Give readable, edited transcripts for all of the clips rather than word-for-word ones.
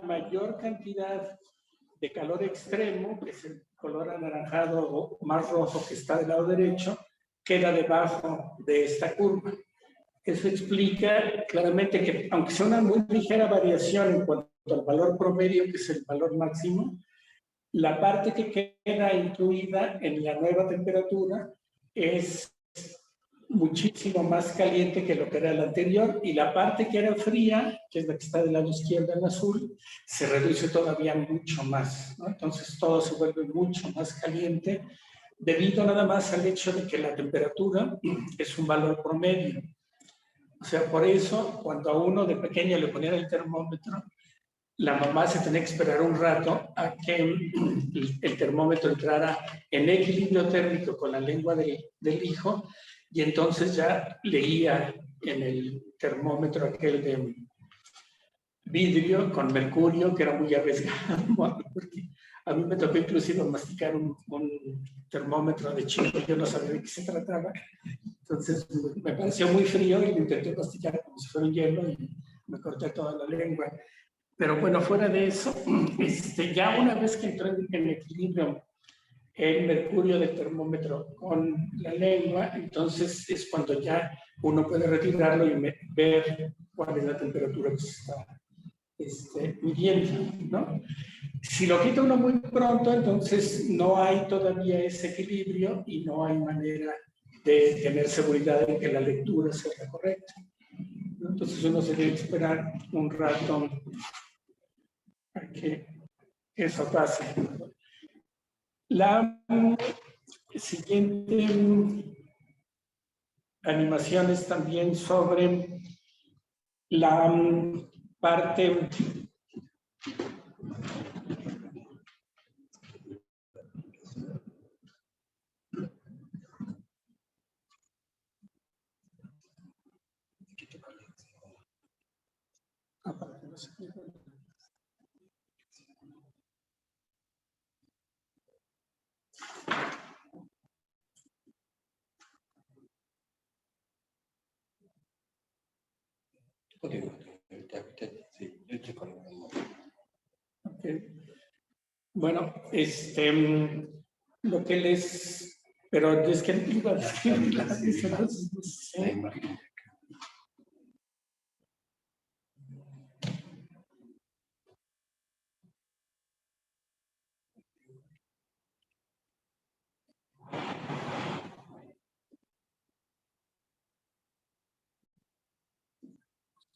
mayor cantidad de calor extremo, que es el color anaranjado o más rojo que está del lado derecho, queda debajo de esta curva. Eso explica claramente que, aunque sea una muy ligera variación en cuanto al valor promedio, que es el valor máximo, la parte que queda incluida en la nueva temperatura es muchísimo más caliente que lo que era la anterior, y la parte que era fría, que es la que está del lado izquierdo en azul, se reduce todavía mucho más, ¿no? Entonces todo se vuelve mucho más caliente debido nada más al hecho de que la temperatura es un valor promedio. O sea, por eso cuando a uno de pequeño le ponían el termómetro, la mamá se tenía que esperar un rato a que el termómetro entrara en equilibrio térmico con la lengua del hijo, y entonces ya leía en el termómetro aquel de vidrio con mercurio, que era muy arriesgado, porque a mí me tocó inclusive masticar un termómetro de chico, yo no sabía de qué se trataba. Entonces me pareció muy frío y lo intenté masticar como si fuera un hielo y me corté toda la lengua. Pero bueno, fuera de eso, ya una vez que entró en equilibrio el mercurio del termómetro con la lengua, entonces es cuando ya uno puede retirarlo y ver cuál es la temperatura que se está midiendo, ¿no? Si lo quita uno muy pronto, entonces no hay todavía ese equilibrio y no hay manera de tener seguridad de que la lectura sea la correcta, ¿no? Entonces uno se debe esperar un rato a que eso pase. La siguiente animación es también sobre la parte Okay. Bueno, lo que les... Pero es que iba a decir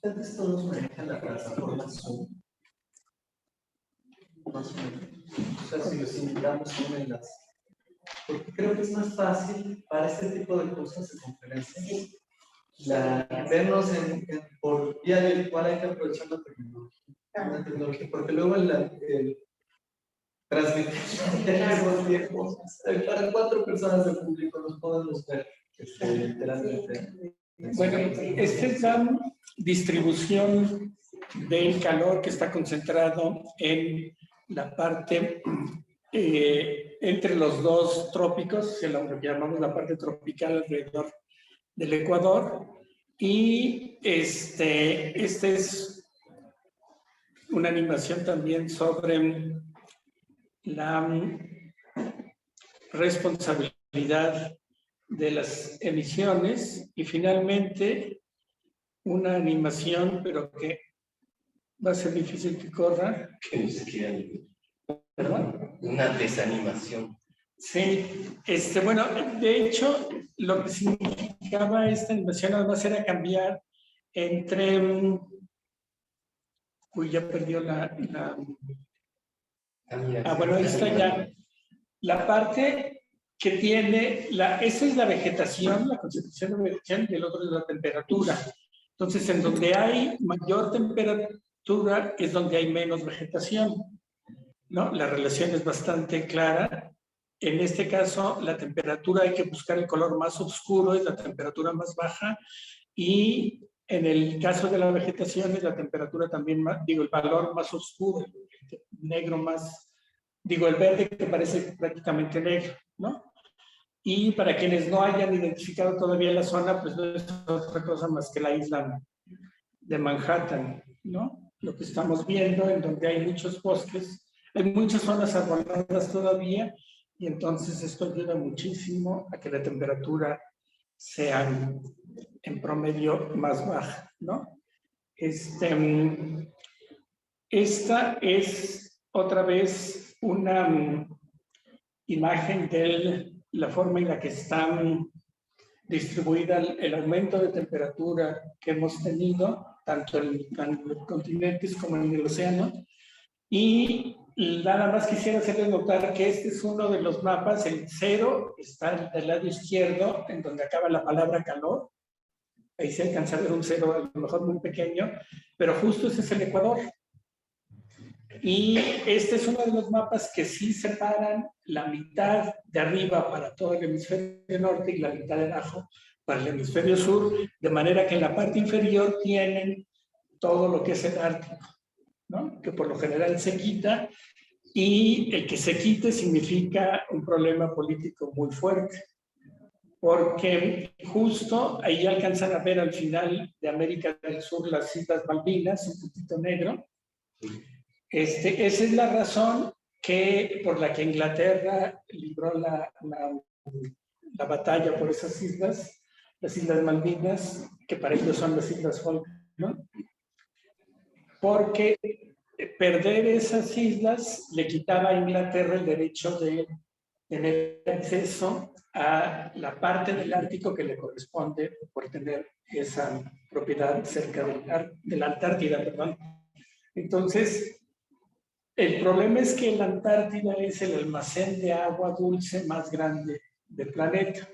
Ustedes todos manejan la plataforma Zoom. Más o menos. O sea, si los invitamos a un enlace. Porque creo que es más fácil para este tipo de cosas de conferencias. Vernos por vía virtual, hay que aprovechar la tecnología. Porque luego el transmitir al tiempo, para 4 personas del público nos podemos ver literalmente. Bueno, esta es la distribución del calor que está concentrado en la parte entre los dos trópicos, lo que llamamos la parte tropical alrededor del Ecuador, y esta es una animación también sobre la responsabilidad de las emisiones, y finalmente una animación, pero que va a ser difícil que corra. ¿Perdón? Una desanimación. Sí, bueno, de hecho, lo que significaba esta animación además era cambiar entre... Uy, ya perdió bueno, ahí está ya. La parte que tiene, esa es la vegetación, la concentración de vegetación, y el otro es la temperatura. Entonces, en donde hay mayor temperatura es donde hay menos vegetación, ¿no? La relación es bastante clara. En este caso, la temperatura hay que buscar el color más oscuro, es la temperatura más baja, y en el caso de la vegetación es la temperatura también más, el valor más oscuro, el negro más, el verde que parece prácticamente negro, ¿no? Y para quienes no hayan identificado todavía la zona, pues no es otra cosa más que la isla de Manhattan, ¿no? lo que estamos viendo, en donde hay muchos bosques, hay muchas zonas arboladas todavía, y entonces esto ayuda muchísimo a que la temperatura sea en promedio más baja, ¿no? Esta es otra vez una imagen de la forma en la que están distribuida el aumento de temperatura que hemos tenido, tanto en los continentes como en el océano. Y nada más quisiera hacerles notar que este es uno de los mapas. El 0 está del lado izquierdo, en donde acaba la palabra calor. Ahí se alcanza a ver un 0 a lo mejor muy pequeño, pero justo ese es el Ecuador. Y este es uno de los mapas que sí separan la mitad de arriba para todo el hemisferio norte y la mitad de abajo para el hemisferio sur, de manera que en la parte inferior tienen todo lo que es el Ártico, ¿no? Que por lo general se quita, y el que se quite significa un problema político muy fuerte, porque justo ahí alcanzan a ver al final de América del Sur las Islas Malvinas, un puntito negro. Esa es la razón por la que Inglaterra libró la batalla por esas islas, las Islas Malvinas, que para ellos son las Islas Falkland, ¿no? Porque perder esas islas le quitaba a Inglaterra el derecho de tener acceso a la parte del Ártico que le corresponde por tener esa propiedad cerca de la Antártida, perdón. Entonces, el problema es que la Antártida es el almacén de agua dulce más grande del planeta.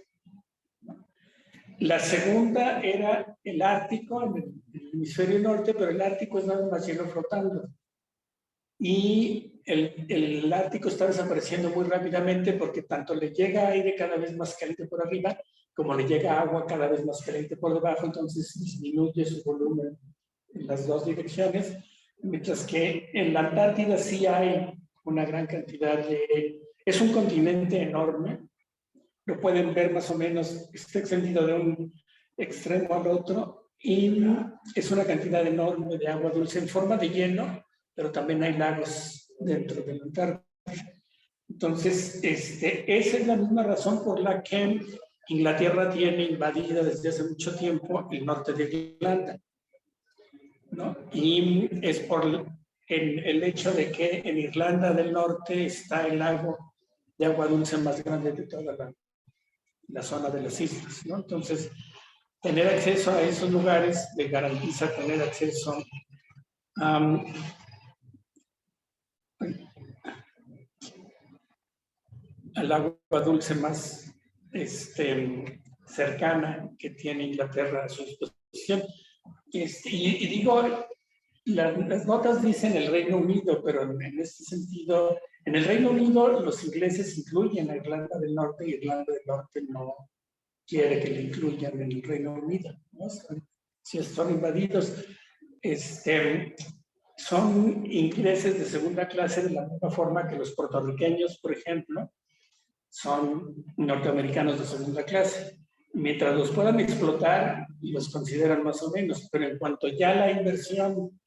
La segunda era el Ártico, en el hemisferio norte, pero el Ártico es nada más hielo flotando. Y el Ártico está desapareciendo muy rápidamente porque tanto le llega aire cada vez más caliente por arriba, como le llega agua cada vez más caliente por debajo, entonces disminuye su volumen en las dos direcciones. Mientras que en la Antártida sí hay una gran cantidad de... Es un continente enorme, lo pueden ver más o menos, está extendido de un extremo al otro, y es una cantidad enorme de agua dulce en forma de hielo, pero también hay lagos dentro de la Antártida. Entonces, esa es la misma razón por la que Inglaterra tiene invadida desde hace mucho tiempo el norte de Irlanda, ¿no? Y es por el hecho de que en Irlanda del Norte está el lago de agua dulce más grande de toda la zona de las islas, ¿no? Entonces, tener acceso a esos lugares le garantiza tener acceso al agua dulce más cercana que tiene Inglaterra a su disposición. Y digo, las notas dicen el Reino Unido, pero en este sentido, en el Reino Unido los ingleses incluyen a Irlanda del Norte y Irlanda del Norte no quiere que le incluyan en el Reino Unido, ¿no? Si son invadidos, son ingleses de segunda clase de la misma forma que los puertorriqueños, por ejemplo, son norteamericanos de segunda clase. Mientras los puedan explotar, los consideran más o menos, pero en cuanto ya la inversión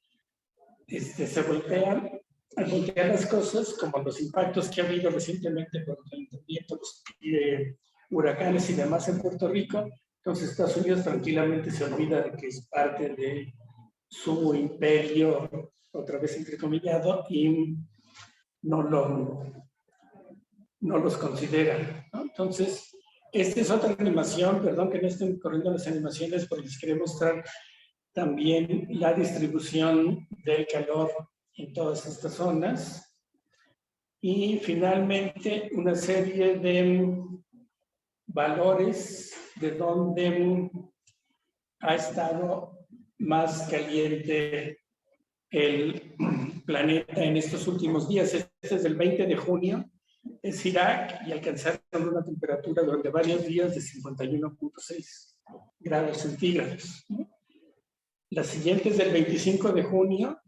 se voltean las cosas, como los impactos que ha habido recientemente con el calentamiento, los huracanes y demás en Puerto Rico, entonces Estados Unidos tranquilamente se olvida de que es parte de su imperio, otra vez entrecomillado, y no los considera, ¿no? Entonces, esta es otra animación, perdón que no estén corriendo las animaciones, porque les quería mostrar también la distribución del calor en todas estas zonas. Y finalmente, una serie de valores de donde ha estado más caliente el planeta en estos últimos días. Este es del 20 de junio, es Irak, y alcanzaron una temperatura durante varios días de 51.6 grados centígrados. La siguiente es del 25 de junio,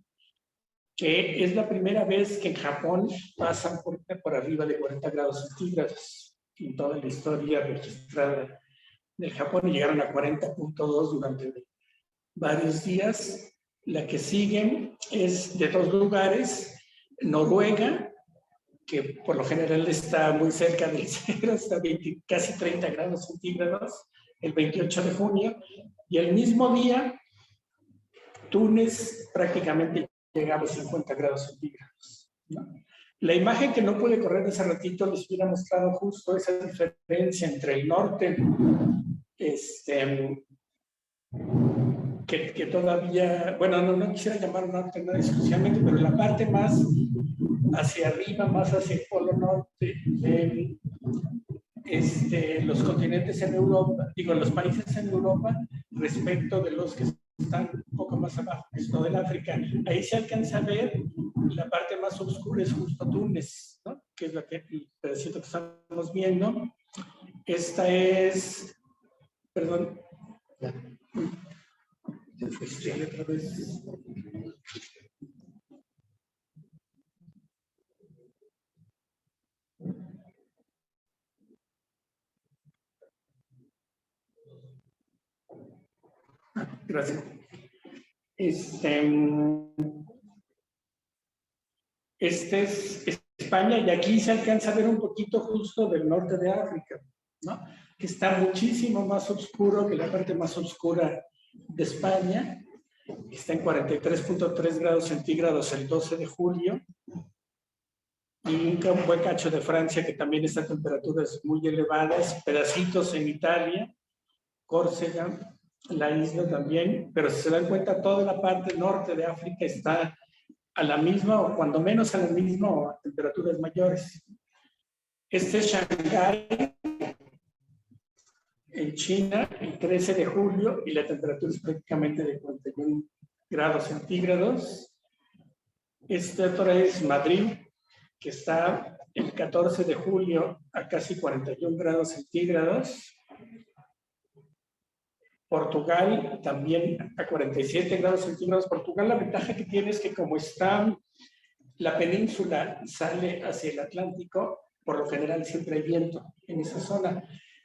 que es la primera vez que en Japón pasan por arriba de 40 grados centígrados en toda la historia registrada del Japón, y llegaron a 40.2 durante varios días. La que sigue es de 2 lugares, Noruega, que por lo general está muy cerca del cero, está casi 30 grados centígrados, el 28 de junio, y el mismo día, Túnez prácticamente llegaba a 50 grados centígrados, ¿no? La imagen que no pude correr hace ratito les hubiera mostrado justo esa diferencia entre el norte, que todavía, bueno, no quisiera llamar norte, no exclusivamente, pero la parte más hacia arriba, más hacia el polo norte, los continentes en Europa, digo, los países en Europa, respecto de los que están un poco más abajo, que es todo el África. Ahí se alcanza a ver la parte más oscura, es justo Túnez, ¿no? Que es el pedacito que estamos viendo. Esta es, perdón, otra vez. Gracias. Este es España, y aquí se alcanza a ver un poquito justo del norte de África, ¿no? Que está muchísimo más oscuro que la parte más oscura de España. Está en 43.3 grados centígrados el 12 de julio. Y un buen cacho de Francia, que también está a temperaturas muy elevadas, pedacitos en Italia, Córcega, la isla también, pero si se dan cuenta, toda la parte norte de África está a la misma, o cuando menos a la misma, o a temperaturas mayores. Este es Shanghái, en China, el 13 de julio, y la temperatura es prácticamente de 41 grados centígrados. Este otro es Madrid, que está el 14 de julio a casi 41 grados centígrados. Portugal también a 47 grados centígrados. Portugal, la ventaja que tiene es que como está la península, sale hacia el Atlántico, por lo general siempre hay viento en esa zona,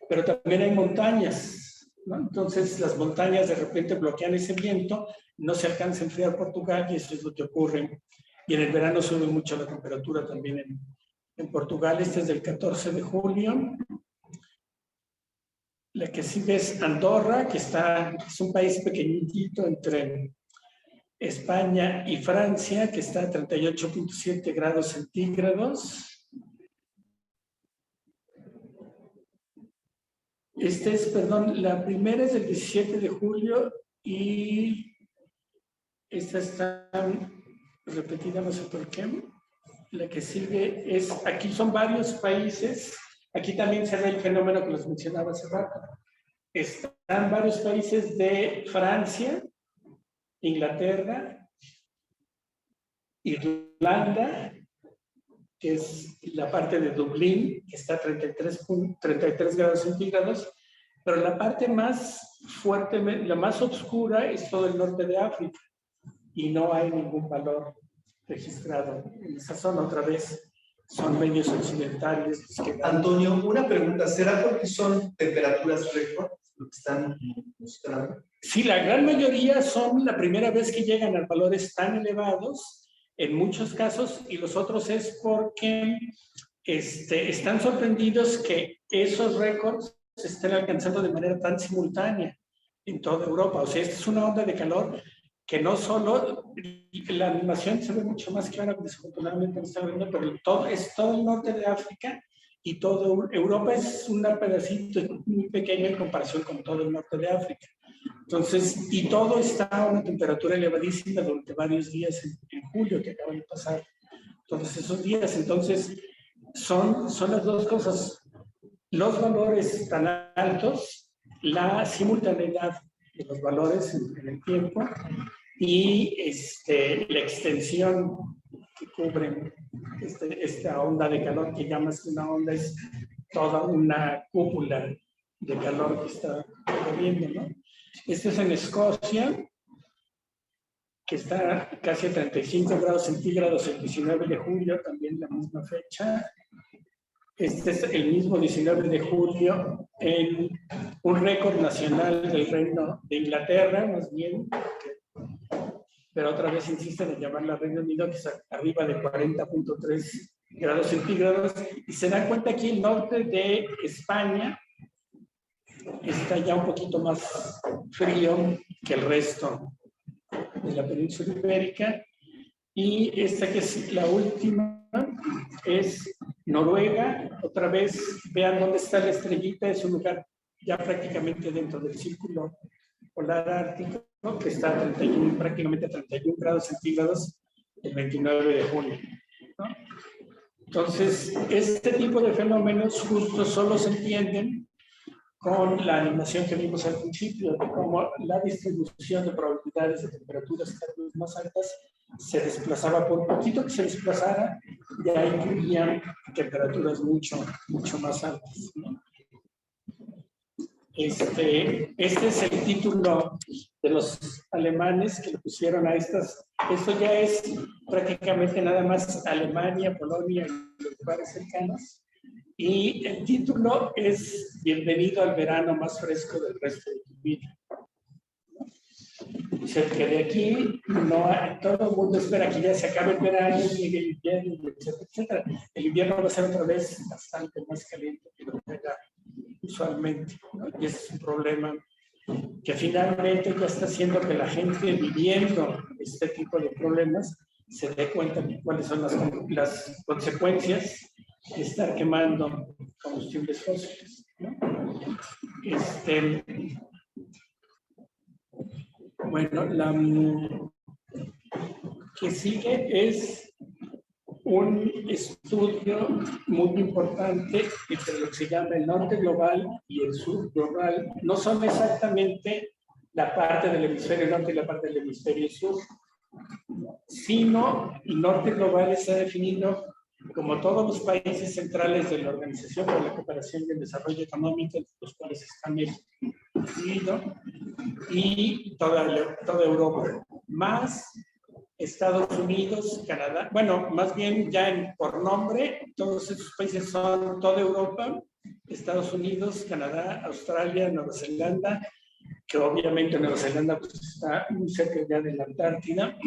pero también hay montañas, ¿no? Entonces las montañas de repente bloquean ese viento, no se alcanza a enfriar Portugal, y eso es lo que ocurre. Y en el verano sube mucho la temperatura también en Portugal. Este es del 14 de julio. La que sigue es Andorra, que es un país pequeñito entre España y Francia, que está a 38.7 grados centígrados. La primera es del 17 de julio y esta está repetida, no sé por qué. La que sigue es, aquí son varios países. Aquí también se ve el fenómeno que les mencionaba hace rato. Están varios países de Francia, Inglaterra, Irlanda, que es la parte de Dublín, que está a 33 grados centígrados, pero la parte más fuerte, la más oscura, es todo el norte de África, y no hay ningún valor registrado en esa zona. Otra vez son medios occidentales. Antonio, una pregunta, ¿será porque son temperaturas récord lo que están mostrando? Sí, la gran mayoría son la primera vez que llegan a valores tan elevados, en muchos casos, y los otros es porque están sorprendidos que esos récords se estén alcanzando de manera tan simultánea en toda Europa. O sea, esta es una onda de calor que no solo, la animación se ve mucho más clara, desafortunadamente no está viendo, pero es todo el norte de África, y todo Europa es un pedacito muy pequeño en comparación con todo el norte de África. Entonces, y todo está a una temperatura elevadísima durante varios días en julio que acaban de pasar. Entonces, esos días, son las dos cosas: los valores tan altos, la simultaneidad de los valores en el tiempo, y la extensión que cubre esta onda de calor, que ya más que una onda es toda una cúpula de calor que está ocurriendo, ¿no? Este es en Escocia, que está casi a 35 grados centígrados el 19 de julio, también la misma fecha. Este es el mismo 19 de julio en un récord nacional del Reino de Inglaterra, más bien, pero otra vez insisten en llamarla Reino Unido, que es arriba de 40.3 grados centígrados, y se dan cuenta aquí el norte de España está ya un poquito más frío que el resto de la península ibérica, y esta que es la última es Noruega. Otra vez, vean dónde está la estrellita, es un lugar ya prácticamente dentro del círculo polar ártico, ¿no? Que está a 31, prácticamente a 31 grados centígrados el 29 de junio, ¿no? Entonces, este tipo de fenómenos justo solo se entienden con la animación que vimos al principio, de cómo la distribución de probabilidades de temperaturas cada vez más altas se desplazaba, por poquito que se desplazara, ya incluían temperaturas mucho más altas, ¿no? Este es el título de los alemanes que le pusieron a estas. Esto ya es prácticamente nada más Alemania, Polonia y los lugares cercanos. Y el título es Bienvenido al verano más fresco del resto de tu vida. O sea, que de aquí todo el mundo espera que ya se acabe el verano, llegue el invierno, etcétera, etcétera. El invierno va a ser otra vez bastante más caliente que lo que era usualmente, ¿no? Y ese es un problema que finalmente ya está haciendo que la gente viviendo este tipo de problemas se dé cuenta de cuáles son las consecuencias de estar quemando combustibles fósiles, ¿no? Bueno, la que sigue es un estudio muy importante entre lo que se llama el norte global y el sur global. No son exactamente la parte del hemisferio norte y la parte del hemisferio sur, sino el norte global está definido como todos los países centrales de la Organización para la Cooperación y el Desarrollo Económico, entre los cuales está México incluido, y toda Europa, más Estados Unidos, Canadá. Bueno, más bien ya por nombre, todos esos países son toda Europa, Estados Unidos, Canadá, Australia, Nueva Zelanda, que obviamente Nueva Zelanda pues, está muy cerca ya de la Antártida,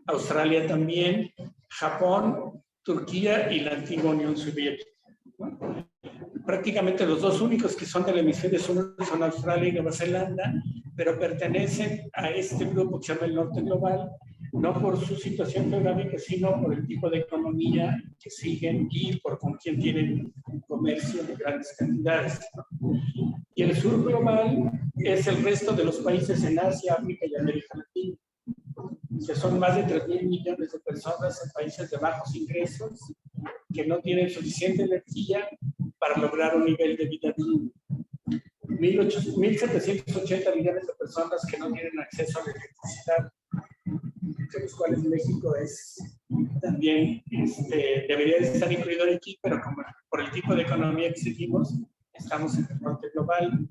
Australia también, Japón, Turquía y la antigua Unión Soviética, ¿no? Prácticamente los dos únicos que son del hemisferio sur son Australia y Nueva Zelanda, pero pertenecen a este grupo que se llama el norte global, no por su situación geográfica, sino por el tipo de economía que siguen y por con quién tienen comercio de grandes cantidades, ¿no? Y el sur global es el resto de los países en Asia, África y América Latina, que son más de 3.000 millones de personas en países de bajos ingresos que no tienen suficiente energía para lograr un nivel de vida digno. 1.780 millones de personas que no tienen acceso a la electricidad, de los cuales México es también, debería estar incluido aquí, pero como por el tipo de economía que seguimos, estamos en el norte global.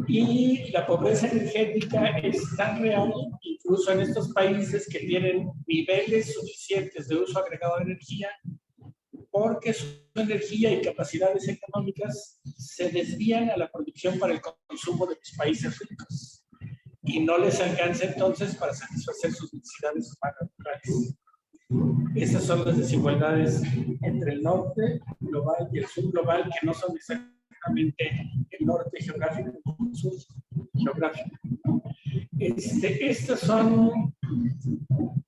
Y la pobreza energética es tan real, incluso en estos países que tienen niveles suficientes de uso agregado de energía, porque su energía y capacidades económicas se desvían a la producción para el consumo de los países ricos y no les alcanza entonces para satisfacer sus necesidades humanas. Esas son las desigualdades entre el norte global y el sur global, que no son exactamente el norte geográfico y el sur geográfico. Estas son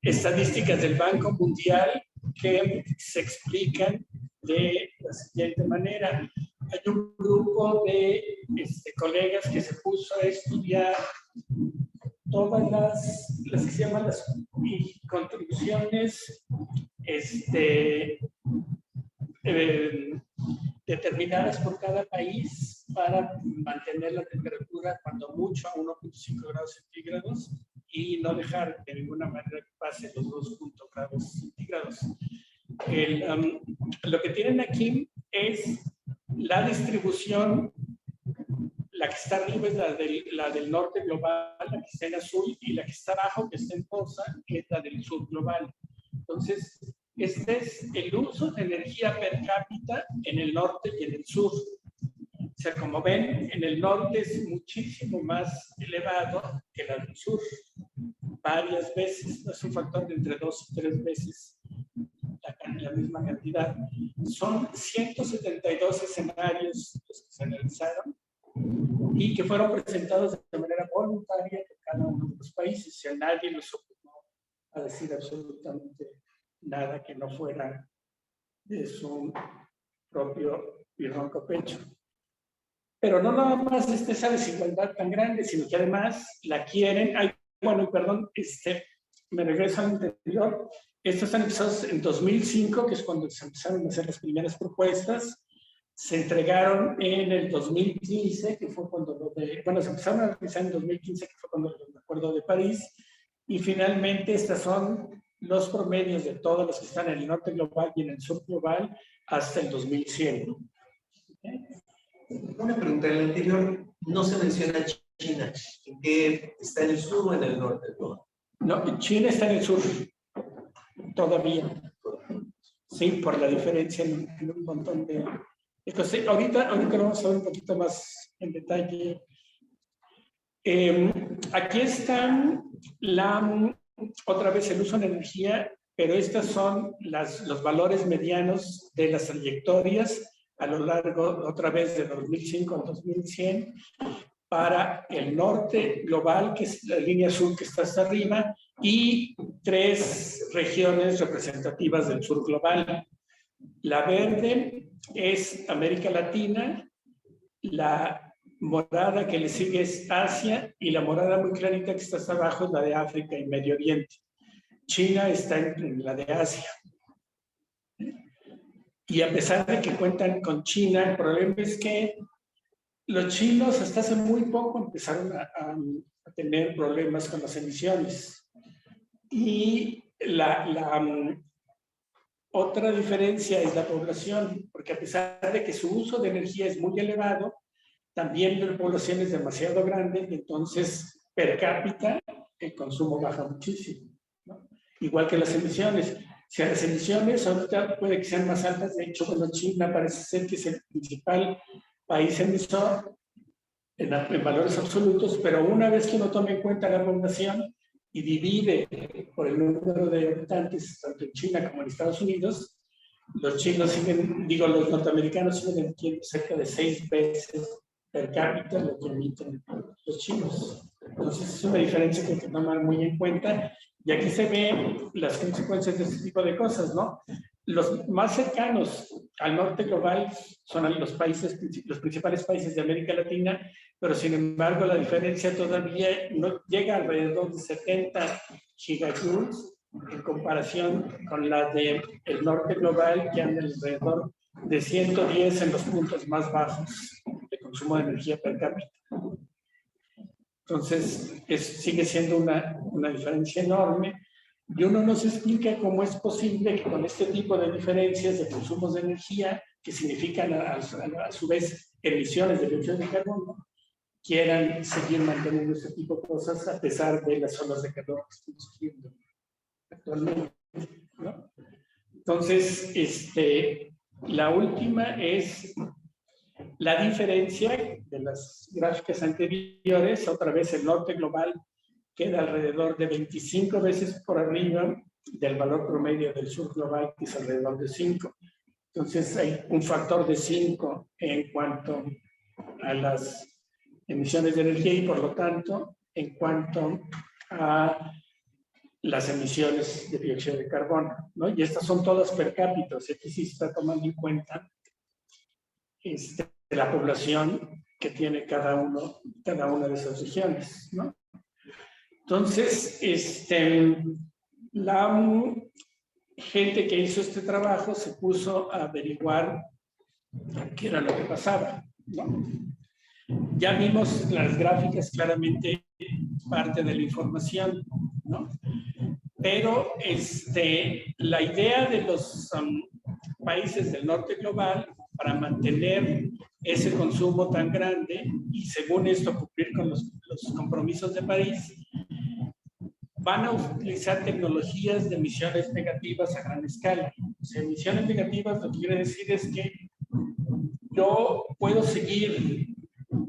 estadísticas del Banco Mundial que se explican de la siguiente manera. Hay un grupo de colegas que se puso a estudiar todas las que se llaman las contribuciones determinadas por cada país para mantener la temperatura cuando mucho a 1.5 grados centígrados y no dejar de ninguna manera que pase los 2 grados centígrados. Lo que tienen aquí es la distribución. La que está arriba es la del norte global, la que está en azul, y la que está abajo, que está en rosa, es la del sur global. Entonces, este es el uso de energía per cápita en el norte y en el sur. sea, como ven, en el norte es muchísimo más elevado que el del sur, varias veces, no es un factor de entre 2 y 3 veces la misma cantidad. Son 172 escenarios los que se analizaron y que fueron presentados de manera voluntaria por cada uno de los países. Si a nadie los obligó a decir absolutamente nada que no fuera de su propio y ronco pecho. Pero no nada más esa desigualdad tan grande, sino que además la quieren. Ay, bueno, perdón, me regreso al anterior. Estos están empezados en 2005, que es cuando se empezaron a hacer las primeras propuestas. Se entregaron en el 2015, que fue cuando se empezaron a realizar en 2015, que fue cuando el Acuerdo de París. Y finalmente, estas son los promedios de todos los que están en el norte global y en el sur global hasta el 2100. ¿Okay? Una pregunta, en el anterior no se menciona China. ¿En qué está en el sur o en el norte? No, China está en el sur, todavía. Sí, por la diferencia en un montón de... Entonces, ahorita lo vamos a ver un poquito más en detalle. Aquí están otra vez el uso de energía, pero estos son los valores medianos de las trayectorias a lo largo, otra vez, de 2005 al 2100, para el norte global, que es la línea azul que está hasta arriba, y 3 regiones representativas del sur global. La verde es América Latina, la morada que le sigue es Asia, y la morada muy clarita que está hasta abajo es la de África y Medio Oriente. China está en la de Asia. Y a pesar de que cuentan con China, el problema es que los chinos hasta hace muy poco empezaron a tener problemas con las emisiones. Y otra diferencia es la población, porque a pesar de que su uso de energía es muy elevado, también la población es demasiado grande, entonces per cápita el consumo baja muchísimo, ¿no? Igual que las emisiones. Si las emisiones ahorita puede que sean más altas, de hecho, bueno, China parece ser que es el principal país emisor en valores absolutos, pero una vez que uno tome en cuenta la población y divide por el número de habitantes, tanto en China como en Estados Unidos, los norteamericanos siguen emitiendo cerca de 6 veces per cápita lo que emiten los chinos. Entonces es una diferencia que hay que tomar muy en cuenta. Y aquí se ven las consecuencias de este tipo de cosas, ¿no? Los más cercanos al norte global son los principales países de América Latina, pero sin embargo la diferencia todavía no llega alrededor de 70 gigajoules en comparación con la del norte global, que anda alrededor de 110 en los puntos más bajos de consumo de energía per cápita. Entonces, sigue siendo una diferencia enorme, y uno no se explica cómo es posible que con este tipo de diferencias de consumos de energía, que significan a su vez emisiones de dióxido de carbono, quieran seguir manteniendo este tipo de cosas a pesar de las olas de calor que estamos sufriendo actualmente, ¿no? Entonces, la última es la diferencia de las gráficas anteriores. Otra vez el norte global queda alrededor de 25 veces por arriba del valor promedio del sur global, que es alrededor de 5. Entonces hay un factor de 5 en cuanto a las emisiones de energía y por lo tanto en cuanto a las emisiones de dióxido de carbono, ¿no? Y estas son todas per cápita, aquí sí se está tomando en cuenta la población que tiene cada una de esas regiones, ¿no? Entonces, la gente que hizo este trabajo se puso a averiguar qué era lo que pasaba, ¿no? Ya vimos las gráficas, claramente parte de la información, ¿no? Pero la idea de los países del norte global para mantener ese consumo tan grande y según esto cumplir con los compromisos de París, van a utilizar tecnologías de emisiones negativas a gran escala. O sea, emisiones negativas lo que quiere decir es que yo puedo seguir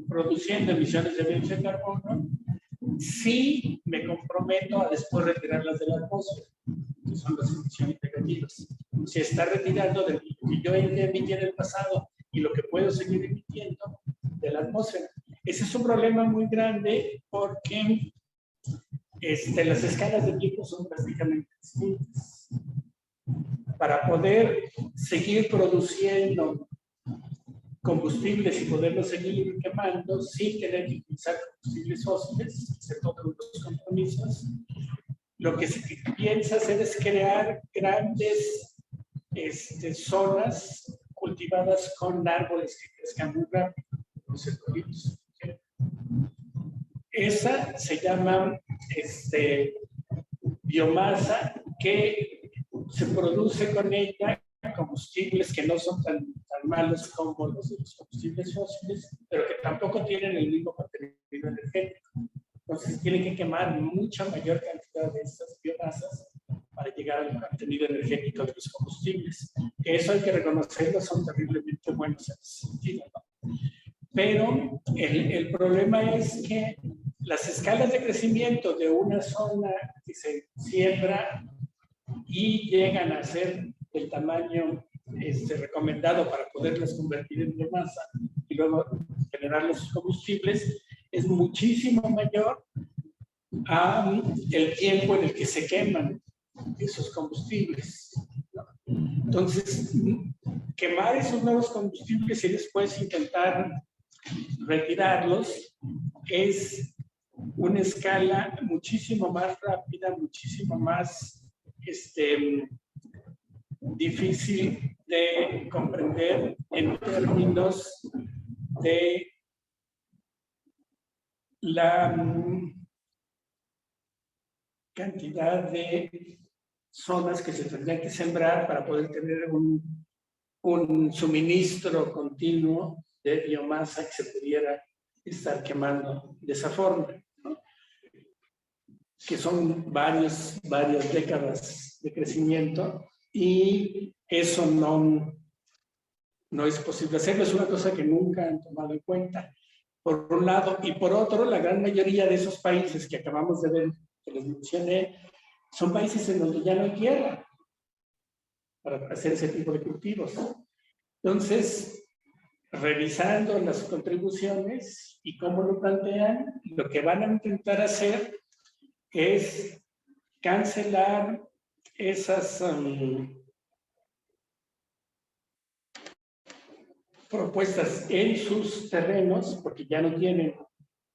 produciendo emisiones de dióxido de carbono si me comprometo a después retirarlas de la atmósfera, que son las emisiones negativas. Si está retirando de lo que yo emití en el pasado y lo que puedo seguir emitiendo de la atmósfera. Ese es un problema muy grande porque las escalas de tiempo son prácticamente distintas. Para poder seguir produciendo combustibles y poderlos seguir quemando sin tener que utilizar combustibles fósiles, excepto los compromisos, lo que se piensa hacer es crear grandes zonas cultivadas con árboles que crezcan muy rápido, los eucaliptos. Esa se llama biomasa, que se produce con ella combustibles que no son tan malos como los de los combustibles fósiles, pero que tampoco tienen el mismo contenido energético. Entonces tienen que quemar mucha mayor cantidad de estas biomasas para llegar al contenido energético de los combustibles. Que eso hay que reconocerlo, son terriblemente buenos en ese sentido, ¿no? Pero el problema es que las escalas de crecimiento de una zona que se siembra y llegan a ser el tamaño recomendado para poderlas convertir en biomasa y luego generar los combustibles, es muchísimo mayor a el tiempo en el que se queman esos combustibles. Entonces, quemar esos nuevos combustibles y después intentar retirarlos es una escala muchísimo más rápida, muchísimo más difícil de comprender en términos de la cantidad de zonas que se tendrían que sembrar para poder tener un suministro continuo de biomasa que se pudiera estar quemando de esa forma, ¿no? Que son varias décadas de crecimiento y eso no es posible hacerlo, es una cosa que nunca han tomado en cuenta, por un lado, y por otro, la gran mayoría de esos países que acabamos de ver, que les mencioné, son países en donde ya no hay tierra para hacer ese tipo de cultivos. Entonces, revisando las contribuciones y cómo lo plantean, lo que van a intentar hacer es cancelar esas propuestas en sus terrenos, porque ya no tienen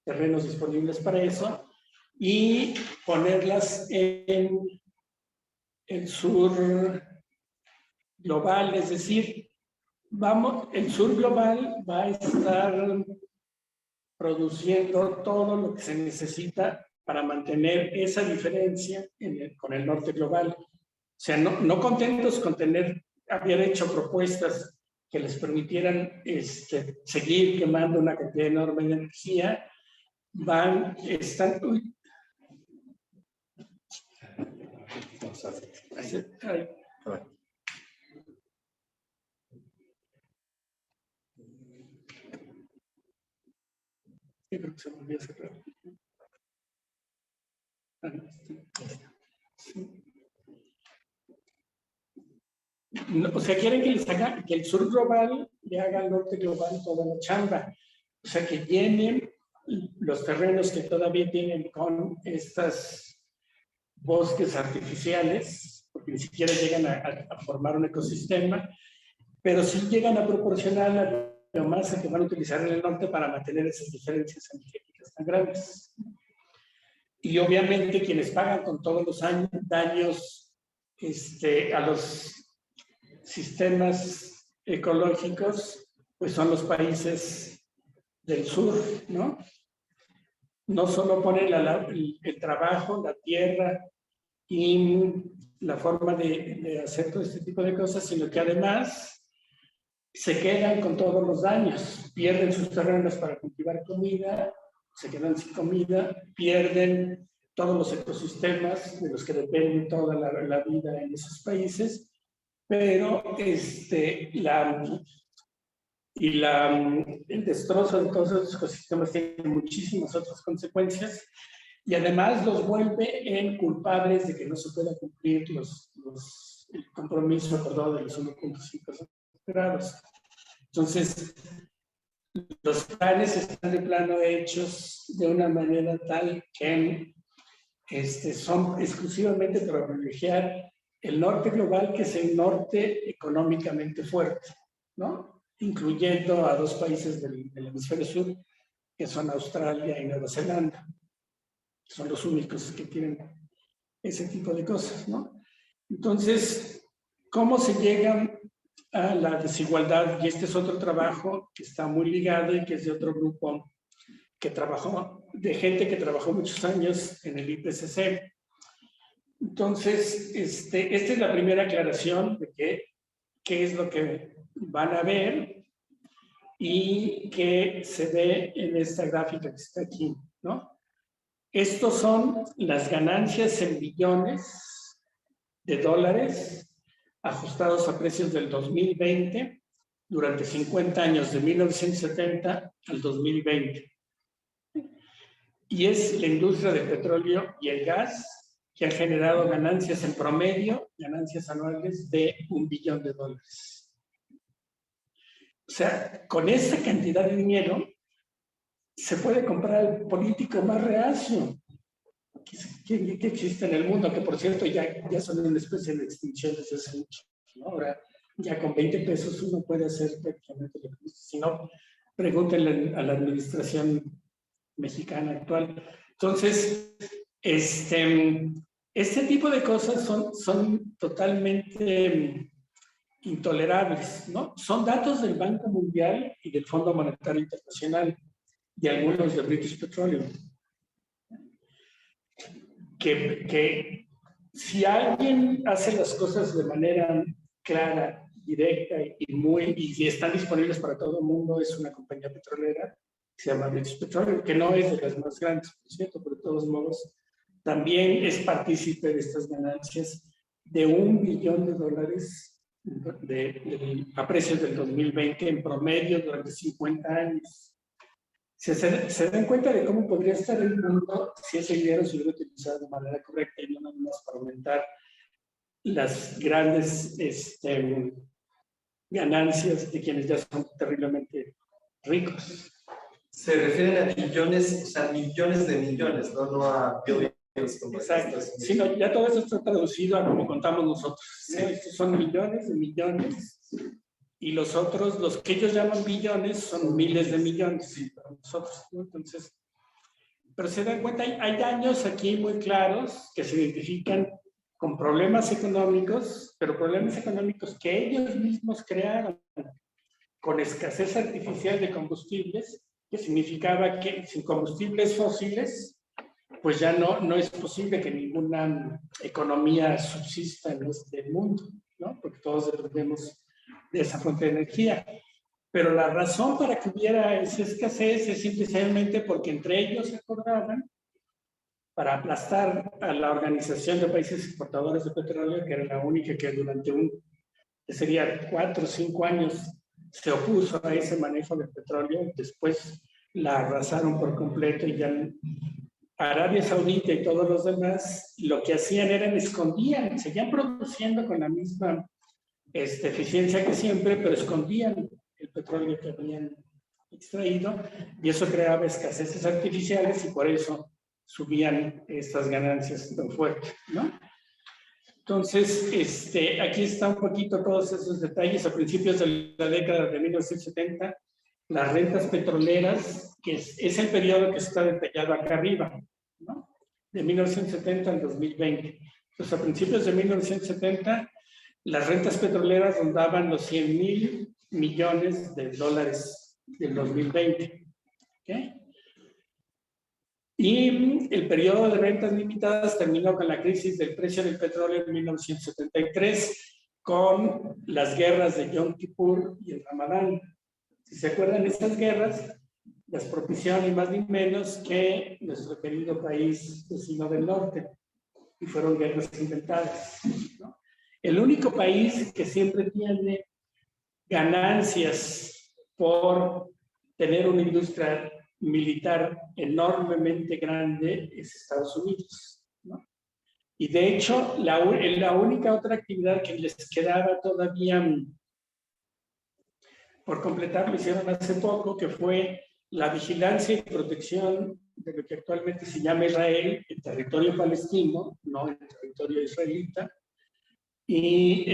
terrenos disponibles para eso, y ponerlas en el sur global, es decir, el sur global va a estar produciendo todo lo que se necesita para mantener esa diferencia con el norte global. O sea, no contentos con haber hecho propuestas que les permitieran seguir quemando una cantidad enorme de energía, creo que se volvió a cerrar. No, o sea, quieren que el sur global le haga al norte global toda la chamba. O sea, que llenen los terrenos que todavía tienen con estas bosques artificiales, porque ni siquiera llegan a formar un ecosistema, pero sí llegan a proporcionar la biomasa que van a utilizar en el norte para mantener esas diferencias energéticas tan grandes. Y obviamente quienes pagan con todos los daños a los sistemas ecológicos, pues son los países del sur, ¿no? No solo ponen el trabajo, la tierra y la forma de hacer todo este tipo de cosas, sino que además se quedan con todos los daños, pierden sus terrenos para cultivar comida, se quedan sin comida, pierden todos los ecosistemas de los que depende toda la vida en esos países, pero el destrozo de todos esos ecosistemas tiene muchísimas otras consecuencias y además los vuelve en culpables de que no se pueda cumplir el compromiso acordado de los 1.5 grados. Entonces, los planes están de plano hechos de una manera tal que son exclusivamente para privilegiar el norte global, que es el norte económicamente fuerte, ¿no? Incluyendo a 2 países del hemisferio sur, que son Australia y Nueva Zelanda. Son los únicos que tienen ese tipo de cosas, ¿no? Entonces, ¿cómo se llega a la desigualdad? Y este es otro trabajo que está muy ligado y que es de otro grupo que trabajó, de gente que trabajó muchos años en el IPCC. Entonces, esta es la primera aclaración de qué es lo que van a ver y que se ve en esta gráfica que está aquí, ¿no? Estos son las ganancias en billones de dólares ajustados a precios del 2020 durante 50 años, de 1970 al 2020. Y es la industria del petróleo y el gas que ha generado ganancias en promedio, ganancias anuales de $1 billón. O sea, con esa cantidad de dinero se puede comprar el político más reacio que existe en el mundo, que por cierto ya son una especie de extinción desde hace mucho, ¿no? Ahora ya con 20 pesos uno puede hacer prácticamente lo que guste. Si no, pregúntenle a la administración mexicana actual. Entonces, este tipo de cosas son totalmente intolerables, ¿no? Son datos del Banco Mundial y del Fondo Monetario Internacional y algunos de British Petroleum. Que si alguien hace las cosas de manera clara, directa y si están disponibles para todo el mundo, es una compañía petrolera que se llama British Petroleum, que no es de las más grandes, por cierto, pero de todos modos también es partícipe de estas ganancias de $1 billón a precios del 2020 en promedio durante 50 años. Se dan cuenta de cómo podría estar el mundo si ese dinero se hubiera utilizado de manera correcta y no nada más para aumentar las grandes ganancias de quienes ya son terriblemente ricos. Se refieren a billones, o sea, millones de millones, no a billions. Exacto. Sino ya todo eso está traducido a como contamos nosotros. Sí. ¿No? Estos son millones de millones. Y los otros, los que ellos llaman billones, son miles de millones, sí, para nosotros, ¿no? Entonces, pero se dan cuenta, hay daños aquí muy claros que se identifican con problemas económicos, pero problemas económicos que ellos mismos crearon, con escasez artificial de combustibles, que significaba que sin combustibles fósiles, pues ya no es posible que ninguna economía subsista en este mundo, ¿no? Porque todos dependemos de esa fuente de energía. Pero la razón para que hubiera esa escasez es simplemente porque entre ellos se acordaban para aplastar a la Organización de Países Exportadores de Petróleo, que era la única que durante que sería 4 o 5 años se opuso a ese manejo del petróleo. Después la arrasaron por completo y ya Arabia Saudita y todos los demás lo que hacían era escondían, seguían produciendo con la misma eficiencia que siempre, pero escondían el petróleo que habían extraído y eso creaba escaseces artificiales y por eso subían estas ganancias tan fuertes, ¿no? Entonces, aquí está un poquito todos esos detalles. A principios de la década de 1970, las rentas petroleras, que es el periodo que está detallado acá arriba, ¿no? De 1970 al 2020. Entonces, a principios de 1970, las rentas petroleras rondaban los $100,000 millones del 2020. ¿Okay? Y el periodo de rentas limitadas terminó con la crisis del precio del petróleo en 1973, con las guerras de Yom Kippur y el Ramadán. Si se acuerdan, estas guerras las propició ni más ni menos que nuestro querido país vecino del norte, y fueron guerras inventadas, ¿no? El único país que siempre tiene ganancias por tener una industria militar enormemente grande es Estados Unidos, ¿no? Y de hecho, la única otra actividad que les quedaba todavía por completar, lo hicieron hace poco, que fue la vigilancia y protección de lo que actualmente se llama Israel, el territorio palestino, no el territorio israelita, y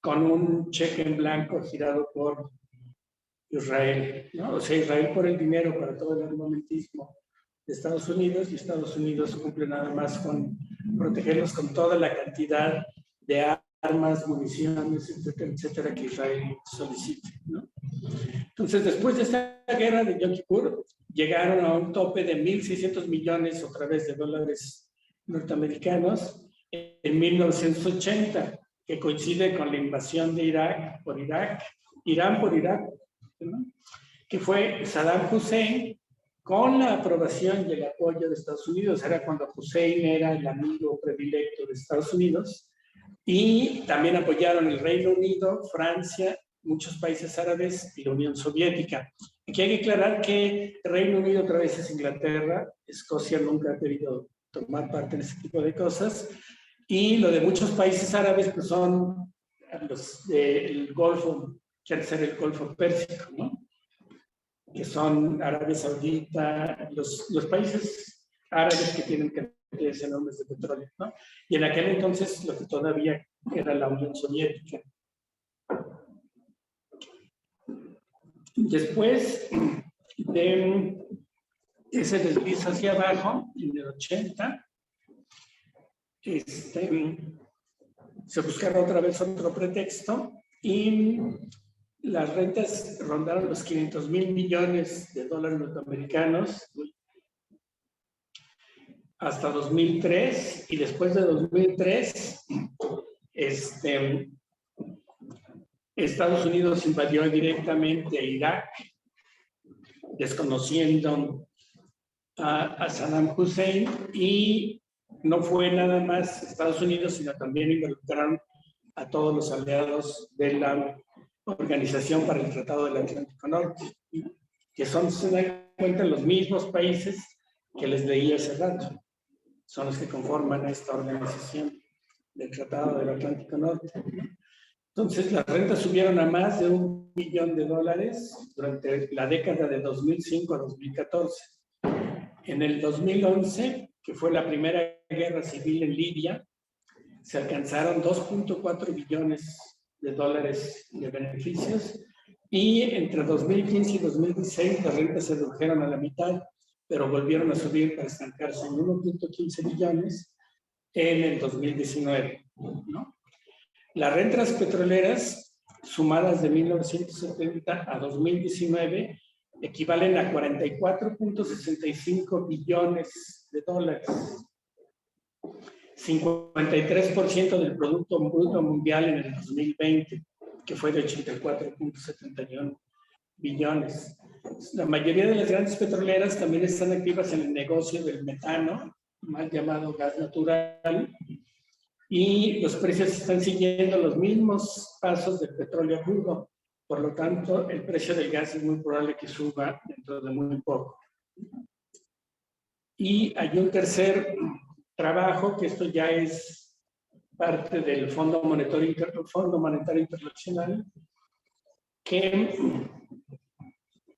con un cheque en blanco girado por Israel, ¿no? O sea, Israel por el dinero para todo el armamentismo de Estados Unidos, y Estados Unidos cumple nada más con protegerlos con toda la cantidad de armas, municiones, etcétera, etcétera, que Israel solicite, ¿no? Entonces, después de esta guerra de Yom Kippur, llegaron a un tope de 1.600 millones otra vez de dólares norteamericanos en 1980, que coincide con la invasión de Irán por Irak, ¿no? Que fue Saddam Hussein con la aprobación y el apoyo de Estados Unidos. Era cuando Hussein era el amigo predilecto de Estados Unidos, y también apoyaron el Reino Unido, Francia, muchos países árabes y la Unión Soviética. Aquí hay que aclarar que el Reino Unido otra vez es Inglaterra, Escocia nunca ha querido tomar parte en ese tipo de cosas, y lo de muchos países árabes pues son los del Golfo, quiere ser el Golfo Pérsico, ¿no? Que son Arabia Saudita, los países árabes que tienen cantidades enormes de petróleo, ¿no? Y en aquel entonces lo que todavía era la Unión Soviética. Después de ese desliz hacia abajo, en el 80, se buscaron otra vez otro pretexto y las rentas rondaron los 500,000 millones de dólares norteamericanos hasta 2003, y después de 2003, Estados Unidos invadió directamente Irak, desconociendo a Saddam Hussein, y no fue nada más Estados Unidos, sino también involucraron a todos los aliados de la Organización para el Tratado del Atlántico Norte, que son, se dan cuenta, los mismos países que les leí hace rato. Son los que conforman esta organización del Tratado del Atlántico Norte. Entonces, las rentas subieron a más de $1 billón durante la década de 2005 a 2014. En el 2011, que fue la primera guerra civil en Libia, se alcanzaron $2.4 billones de beneficios, y entre 2015 y 2016 las rentas se redujeron a la mitad, pero volvieron a subir para estancarse en 1.15 billones en el 2019, ¿no? Las rentas petroleras sumadas de 1970 a 2019 equivalen a $44.65 billones, 53% del Producto Bruto Mundial en el 2020, que fue de 84.71 billones. La mayoría de las grandes petroleras también están activas en el negocio del metano, mal llamado gas natural, y los precios están siguiendo los mismos pasos del petróleo crudo. Por lo tanto, el precio del gas es muy probable que suba dentro de muy poco. Y hay un tercer trabajo, que esto ya es parte del Fondo Monetario Internacional, que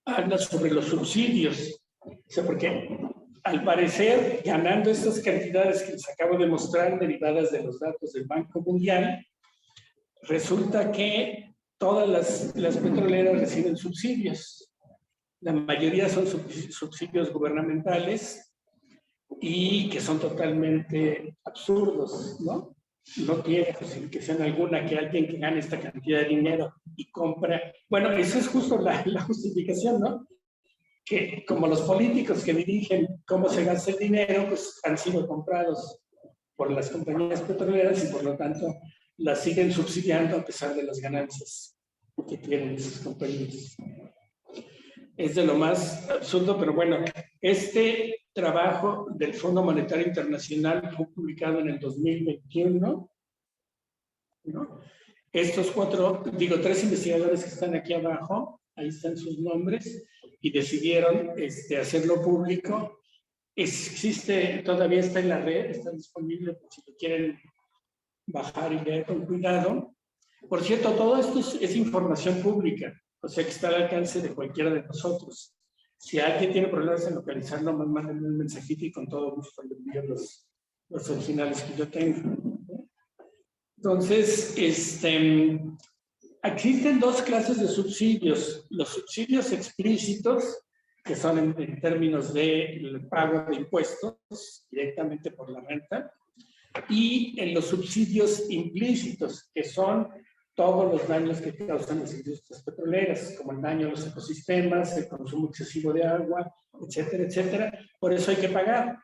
habla sobre los subsidios. O sea, porque al parecer, ganando estas cantidades que les acabo de mostrar, derivadas de los datos del Banco Mundial, resulta que todas las petroleras reciben subsidios. La mayoría son subsidios gubernamentales y que son totalmente absurdos, ¿no? No tiene justificación alguna que alguien que gane esta cantidad de dinero y compra. Bueno, eso es justo la justificación, ¿no? Que como los políticos que dirigen cómo se gasta el dinero, pues han sido comprados por las compañías petroleras y por lo tanto las siguen subsidiando a pesar de las ganancias que tienen esas compañías. Es de lo más absurdo, pero bueno, este trabajo del Fondo Monetario Internacional fue publicado en el 2021, ¿no? estos tres investigadores que están aquí abajo, ahí están sus nombres, y decidieron hacerlo público. Existe, todavía está en la red, está disponible por si lo quieren bajar y leer con cuidado. Por cierto, todo esto es información pública, o sea que está al alcance de cualquiera de nosotros. Si alguien tiene problemas en localizarlo, mándenme un mensajito y con todo gusto le envío los originales que yo tengo. Entonces, existen dos clases de subsidios. Los subsidios explícitos, que son en términos del pago de impuestos directamente por la renta, y en los subsidios implícitos, que son todos los daños que causan las industrias petroleras, como el daño a los ecosistemas, el consumo excesivo de agua, etcétera, etcétera. Por eso hay que pagar,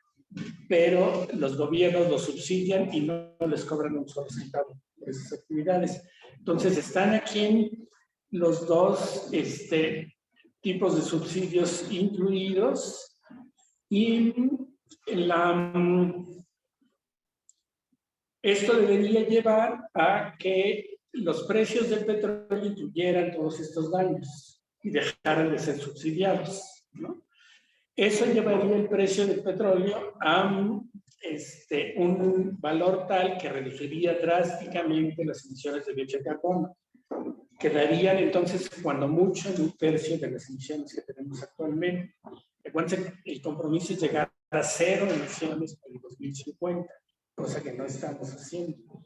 pero los gobiernos los subsidian y no les cobran un solo centavo por esas actividades. Entonces, están aquí los dos tipos de subsidios incluidos, y esto debería llevar a que los precios del petróleo incluyeran todos estos daños y dejaran de ser subsidiados, ¿no? Eso llevaría el precio del petróleo a un valor tal que reduciría drásticamente las emisiones de dióxido de carbono. Quedarían entonces, cuando mucho, en un tercio de las emisiones que tenemos actualmente. Recuerden, el compromiso es llegar a 0 emisiones para el 2050, cosa que no estamos haciendo.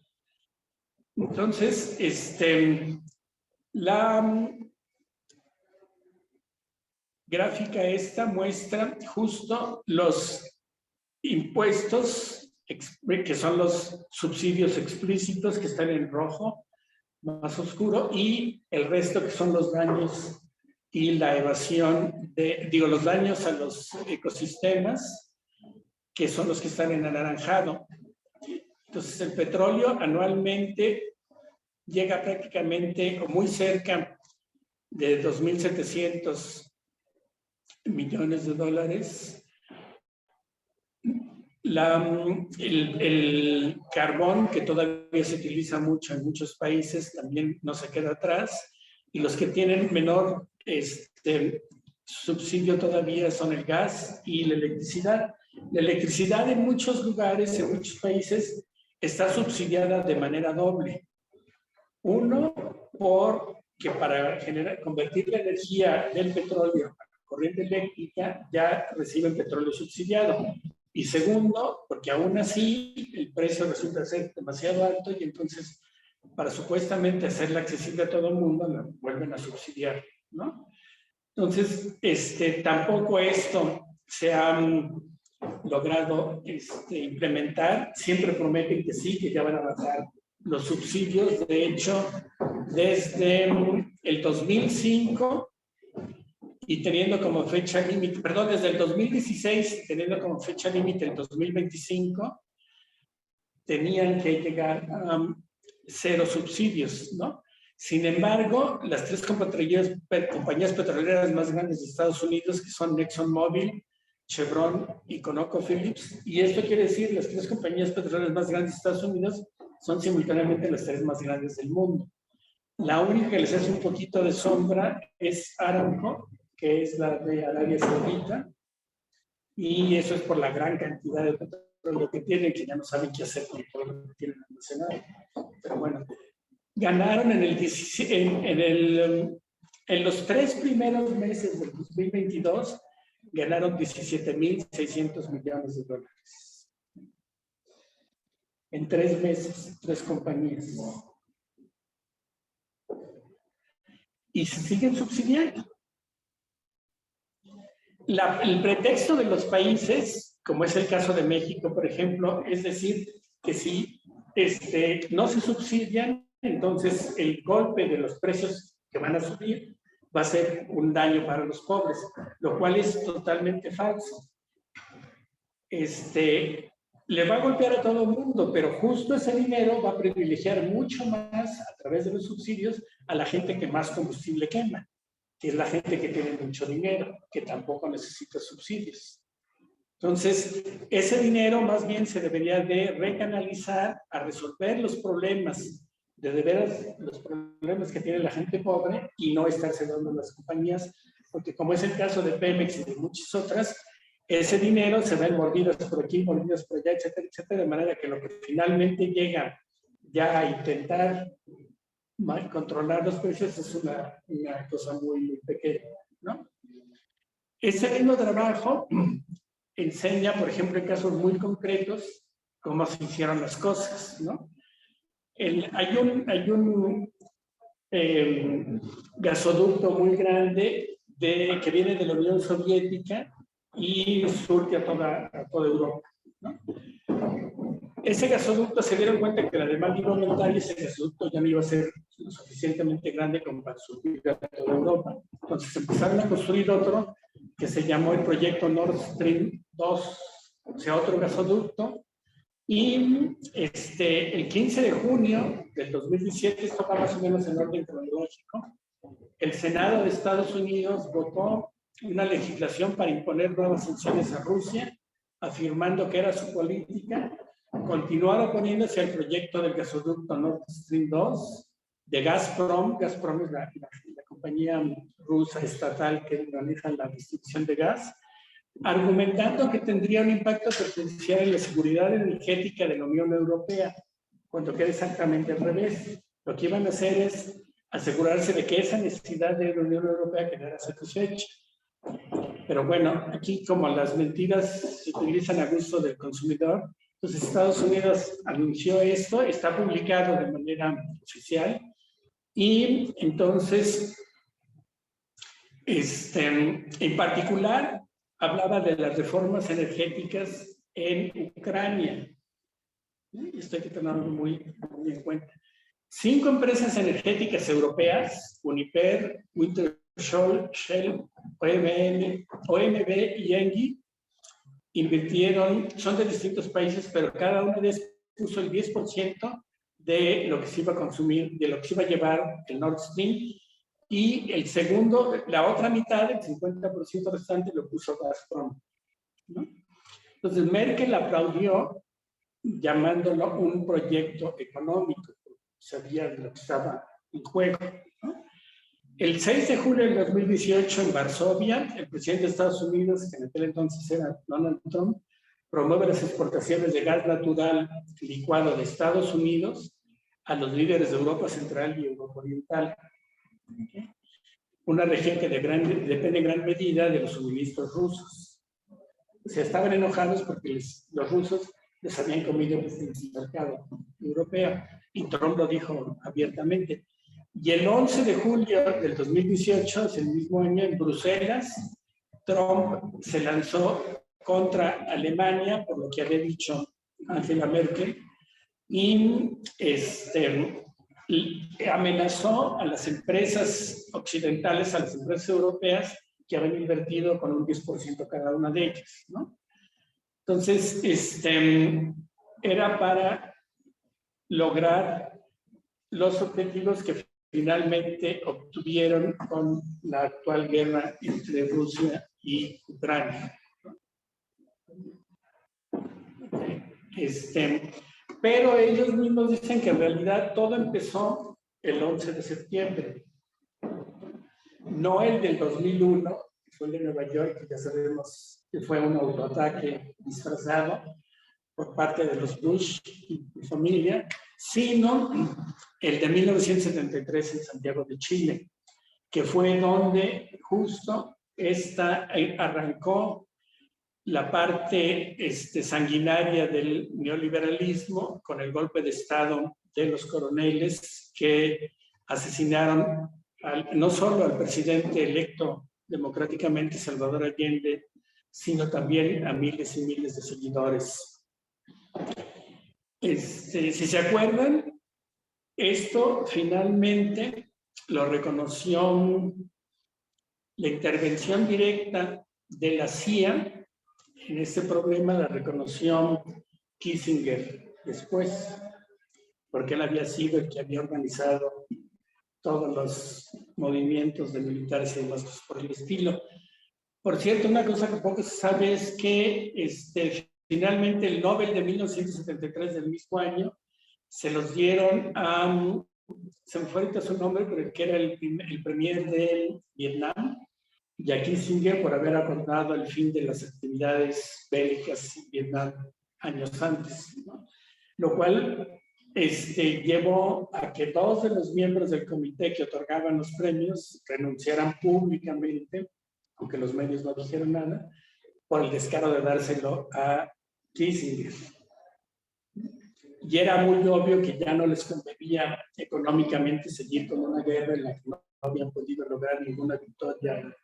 Entonces, la gráfica esta muestra justo los impuestos, que son los subsidios explícitos que están en rojo, más oscuro, y el resto que son los daños y la evasión los daños a los ecosistemas, que son los que están en anaranjado. Entonces, el petróleo anualmente llega prácticamente o muy cerca de 2.700 millones de dólares. El carbón, que todavía se utiliza mucho en muchos países, también no se queda atrás. Y los que tienen menor subsidio todavía son el gas y la electricidad. La electricidad en muchos lugares, en muchos países, está subsidiada de manera doble. Uno, porque para convertir la energía del petróleo a corriente eléctrica ya reciben petróleo subsidiado. Y segundo, porque aún así el precio resulta ser demasiado alto y entonces para supuestamente hacerla accesible a todo el mundo la vuelven a subsidiar, ¿no? Entonces, tampoco esto se ha logrado implementar. Siempre prometen que sí, que ya van a bajar los subsidios. De hecho, desde el 2005 y teniendo como fecha límite, perdón, desde el 2016, teniendo como fecha límite el 2025, tenían que llegar a 0 subsidios, ¿no? Sin embargo, las 3 compañías petroleras más grandes de Estados Unidos, que son ExxonMobil, Chevron y ConocoPhillips, y esto quiere decir las 3 compañías petroleras más grandes de Estados Unidos son simultáneamente las 3 más grandes del mundo. La única que les hace un poquito de sombra es Aramco, que es la de Arabia Saudita, y eso es por la gran cantidad de petróleo que tienen, que ya no saben qué hacer con todo lo que tienen almacenado. Pero bueno, ganaron en los 3 primeros meses del 2022, ganaron 17.600 millones de dólares. En 3 meses, 3 compañías. Y se siguen subsidiando. El pretexto de los países, como es el caso de México, por ejemplo, es decir, que si no se subsidian, entonces el golpe de los precios que van a subir va a ser un daño para los pobres, lo cual es totalmente falso. Le va a golpear a todo el mundo, pero justo ese dinero va a privilegiar mucho más a través de los subsidios a la gente que más combustible quema, que es la gente que tiene mucho dinero, que tampoco necesita subsidios. Entonces, ese dinero más bien se debería de recanalizar a resolver los problemas de veras los problemas que tiene la gente pobre y no estarse dando las compañías, porque como es el caso de Pemex y de muchas otras, ese dinero se va en mordidas por aquí, mordidas por allá, etcétera, etcétera, de manera que lo que finalmente llega ya a intentar controlar los precios es una cosa muy, muy pequeña, ¿no? Ese mismo trabajo enseña, por ejemplo, en casos muy concretos, cómo se hicieron las cosas, ¿no? Hay un gasoducto muy grande que viene de la Unión Soviética y surte a toda Europa, ¿no? Ese gasoducto se dieron cuenta que la demanda iba a aumentar y ese gasoducto ya no iba a ser lo suficientemente grande como para surtir a toda Europa. Entonces empezaron a construir otro que se llamó el proyecto Nord Stream 2, o sea, otro gasoducto. Y el 15 de junio del 2017, esto va más o menos en orden cronológico, el Senado de Estados Unidos votó una legislación para imponer nuevas sanciones a Rusia, afirmando que era su política continuar oponiéndose al proyecto del gasoducto Nord Stream 2 de Gazprom. Gazprom es la compañía rusa estatal que organiza la distribución de gas, argumentando que tendría un impacto potencial en la seguridad energética de la Unión Europea, cuando queda exactamente al revés. Lo que iban a hacer es asegurarse de que esa necesidad de la Unión Europea quedara satisfecha. Pero bueno, aquí como las mentiras se utilizan a gusto del consumidor, entonces Estados Unidos anunció esto, está publicado de manera oficial, y entonces, en particular, hablaba de las reformas energéticas en Ucrania. Esto hay que tenerlo muy en cuenta. 5 empresas energéticas europeas, Uniper, Wintershall, Shell, OMV y Engie, invirtieron, son de distintos países, pero cada uno de ellos puso el 10% de lo que se iba a consumir, de lo que se iba a llevar el Nord Stream, y el segundo, la otra mitad, el 50% restante, lo puso Gazprom, ¿no? Entonces Merkel aplaudió llamándolo un proyecto económico, sabía de lo que estaba en juego, ¿no? El 6 de julio del 2018 en Varsovia, el presidente de Estados Unidos, que en aquel entonces era Donald Trump, promueve las exportaciones de gas natural licuado de Estados Unidos a los líderes de Europa Central y Europa Oriental, una región que depende en gran medida de los suministros rusos. O sea, estaban enojados porque los rusos les habían comido el mercado europeo, y Trump lo dijo abiertamente. Y el 11 de julio del 2018, es el mismo año, en Bruselas, Trump se lanzó contra Alemania, por lo que había dicho Angela Merkel, y amenazó a las empresas occidentales, a las empresas europeas, que habían invertido con un 10% cada una de ellas, ¿no? Entonces, era para lograr los objetivos que finalmente obtuvieron con la actual guerra entre Rusia y Ucrania. Pero ellos mismos dicen que en realidad todo empezó el 11 de septiembre, no el del 2001, que fue el de Nueva York, que ya sabemos que fue un autoataque disfrazado por parte de los Bush y familia, sino el de 1973 en Santiago de Chile, que fue donde justo arrancó la parte sanguinaria del neoliberalismo con el golpe de Estado de los coroneles que asesinaron no solo al presidente electo democráticamente, Salvador Allende, sino también a miles y miles de seguidores. Si se acuerdan, esto finalmente lo reconoció la intervención directa de la CIA. En este problema la reconoció Kissinger después, porque él había sido el que había organizado todos los movimientos de militares y demás cosas por el estilo. Por cierto, una cosa que poco se sabe es que finalmente el Nobel de 1973 del mismo año se los dieron a se me fue ahorita su nombre, pero el que era el premier de Vietnam, y a Kissinger por haber acordado el fin de las actividades bélicas en Vietnam años antes, ¿no? Lo cual llevó a que dos de los miembros del comité que otorgaban los premios renunciaran públicamente, aunque los medios no dijeron nada, por el descaro de dárselo a Kissinger. Y era muy obvio que ya no les convenía económicamente seguir con una guerra en la que no habían podido lograr ninguna victoria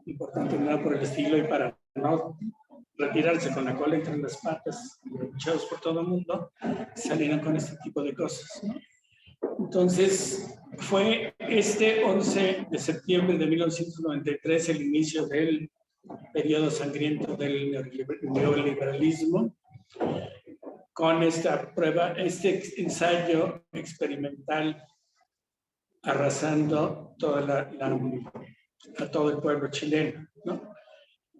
importante, nada por el estilo, y para no retirarse con la cola entre las patas, echados por todo el mundo, salieron con este tipo de cosas, ¿no? Entonces, fue este 11 de septiembre de 1993 el inicio del periodo sangriento del neoliberalismo, con esta prueba, este ensayo experimental arrasando a todo el pueblo chileno, ¿no?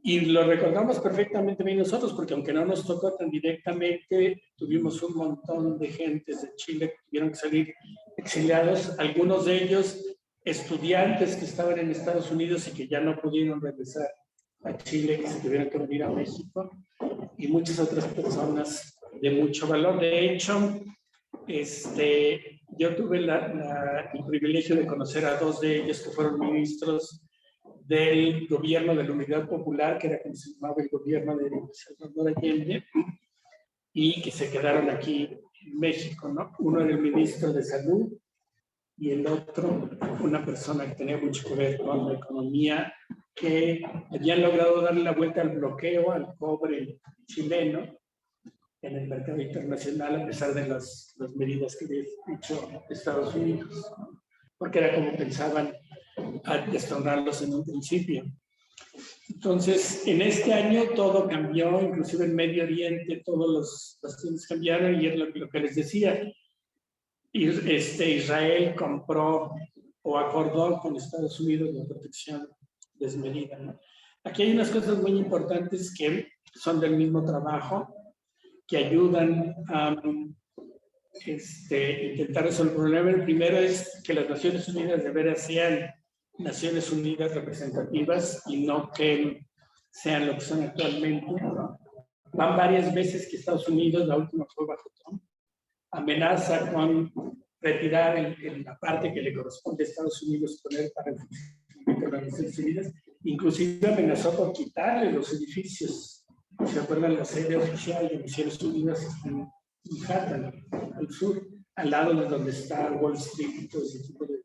Y lo recordamos perfectamente bien nosotros, porque aunque no nos tocó tan directamente, tuvimos un montón de gentes de Chile que tuvieron que salir exiliados, algunos de ellos estudiantes que estaban en Estados Unidos y que ya no pudieron regresar a Chile, que se tuvieron que venir a México, y muchas otras personas de mucho valor. De hecho, yo tuve el privilegio de conocer a dos de ellos que fueron ministros del gobierno de la Unidad Popular, que era como se llamaba el gobierno de Salvador Allende, y que se quedaron aquí en México, ¿no? Uno era el ministro de Salud y el otro una persona que tenía mucho que ver con la economía, que habían logrado darle la vuelta al bloqueo al cobre chileno en el mercado internacional, a pesar de las medidas que había hecho Estados Unidos, porque era como pensaban a destronarlos en un principio. Entonces, en este año todo cambió, inclusive en Medio Oriente todos los países cambiaron, y es lo que les decía. Israel compró o acordó con Estados Unidos la protección desmedida, ¿no? Aquí hay unas cosas muy importantes que son del mismo trabajo, que ayudan a intentar resolver el problema. El primero es que las Naciones Unidas de veras sean Naciones Unidas representativas y no que sean lo que son actualmente, ¿no? Van varias veces que Estados Unidos, la última fue bajo Trump, amenaza con retirar la parte que le corresponde a Estados Unidos poner para el funcionamiento de las Naciones Unidas. Inclusive amenazó con quitarle los edificios. ¿Se acuerdan? La sede oficial de Naciones Unidas está en Manhattan, al sur, al lado de donde está Wall Street y todo ese tipo de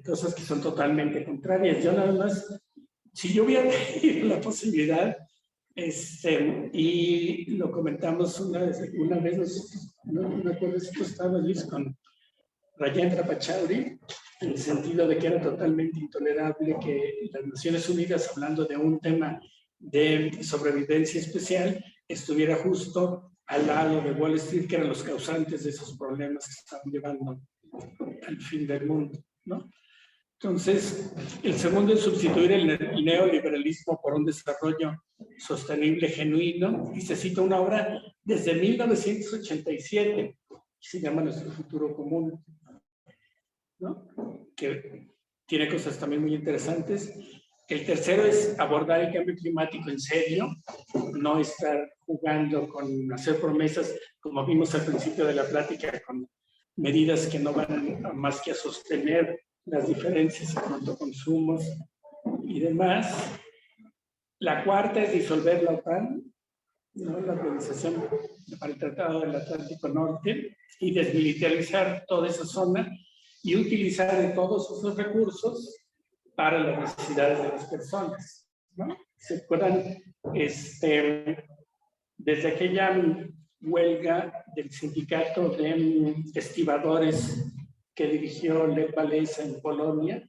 cosas que son totalmente contrarias. Yo nada más, si yo hubiera tenido la posibilidad, y lo comentamos una vez no me acuerdo si tú estabas, Luis, con Rajendra Pachauri, en el sentido de que era totalmente intolerable que las Naciones Unidas, hablando de un tema de sobrevivencia especial, estuviera justo al lado de Wall Street, que eran los causantes de esos problemas que estaban llevando al fin del mundo, ¿no? Entonces, el segundo es sustituir el neoliberalismo por un desarrollo sostenible genuino, y se cita una obra desde 1987, que se llama Nuestro Futuro Común, ¿no? Que tiene cosas también muy interesantes. El tercero es abordar el cambio climático en serio, no estar jugando con hacer promesas, como vimos al principio de la plática, con medidas que no van más que a sostener las diferencias en cuanto a consumos y demás. La cuarta es disolver la OTAN, ¿no? La Organización para el Tratado del Atlántico Norte, y desmilitarizar toda esa zona y utilizar todos esos recursos para las necesidades de las personas, ¿no? ¿Se acuerdan? Desde aquella huelga del sindicato de estibadores que dirigió Lech Walesa en Polonia,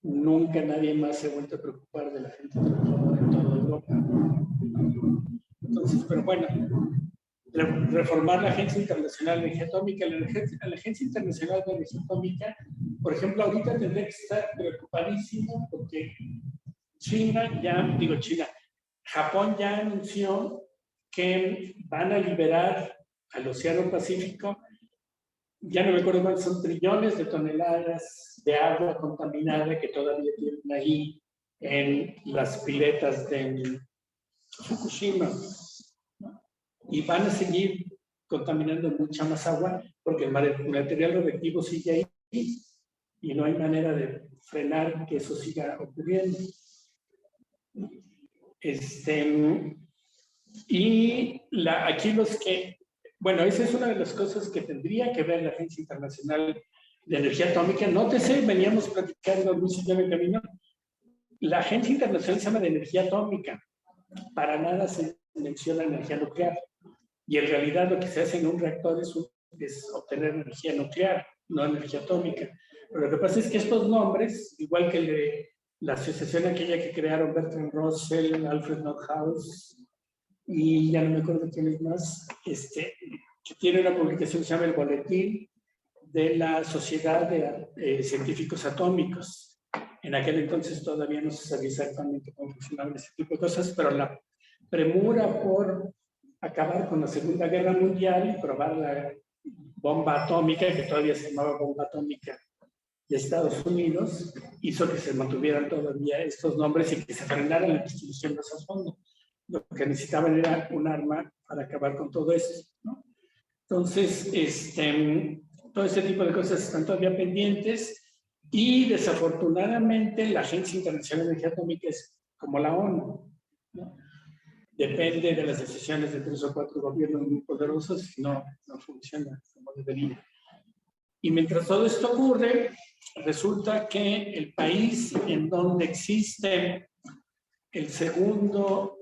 nunca nadie más se ha vuelto a preocupar de la gente trabajadora en toda Europa. Entonces, pero bueno, reformar la Agencia Internacional de Energía Atómica. La Agencia Internacional de Energía Atómica, por ejemplo, ahorita tendría que estar preocupadísimo porque Japón ya anunció que van a liberar al Océano Pacífico ya no me acuerdo cuántos son trillones de toneladas de agua contaminada que todavía tienen ahí en las piletas de Fukushima, ¿no? Y van a seguir contaminando mucha más agua porque el material radioactivo sigue ahí y no hay manera de frenar que eso siga ocurriendo. Y aquí los que, bueno, esa es una de las cosas que tendría que ver la Agencia Internacional de Energía Atómica. Nótese, veníamos platicando, Luis y yo en el camino, la Agencia Internacional se llama de Energía Atómica, para nada se menciona energía nuclear. Y en realidad lo que se hace en un reactor es obtener energía nuclear, no energía atómica. Pero lo que pasa es que estos nombres, igual que la asociación aquella que crearon Bertrand Russell, Alfred Nordhaus, y ya no me acuerdo quién es más, que tiene una publicación que se llama el Boletín de la Sociedad de Científicos Atómicos. En aquel entonces todavía no se sabía exactamente cómo funcionaban ese tipo de cosas, pero la premura por acabar con la Segunda Guerra Mundial y probar la bomba atómica, que todavía se llamaba bomba atómica de Estados Unidos, hizo que se mantuvieran todavía estos nombres y que se frenara la distribución de esos fondos. Lo que necesitaban era un arma para acabar con todo esto, ¿no? Entonces, todo este tipo de cosas están todavía pendientes y desafortunadamente la Agencia Internacional de Energía Atómica es como la ONU, ¿no? Depende de las decisiones de 3 o 4 gobiernos muy poderosos y no funciona como debería. Y mientras todo esto ocurre, resulta que el país en donde existe el segundo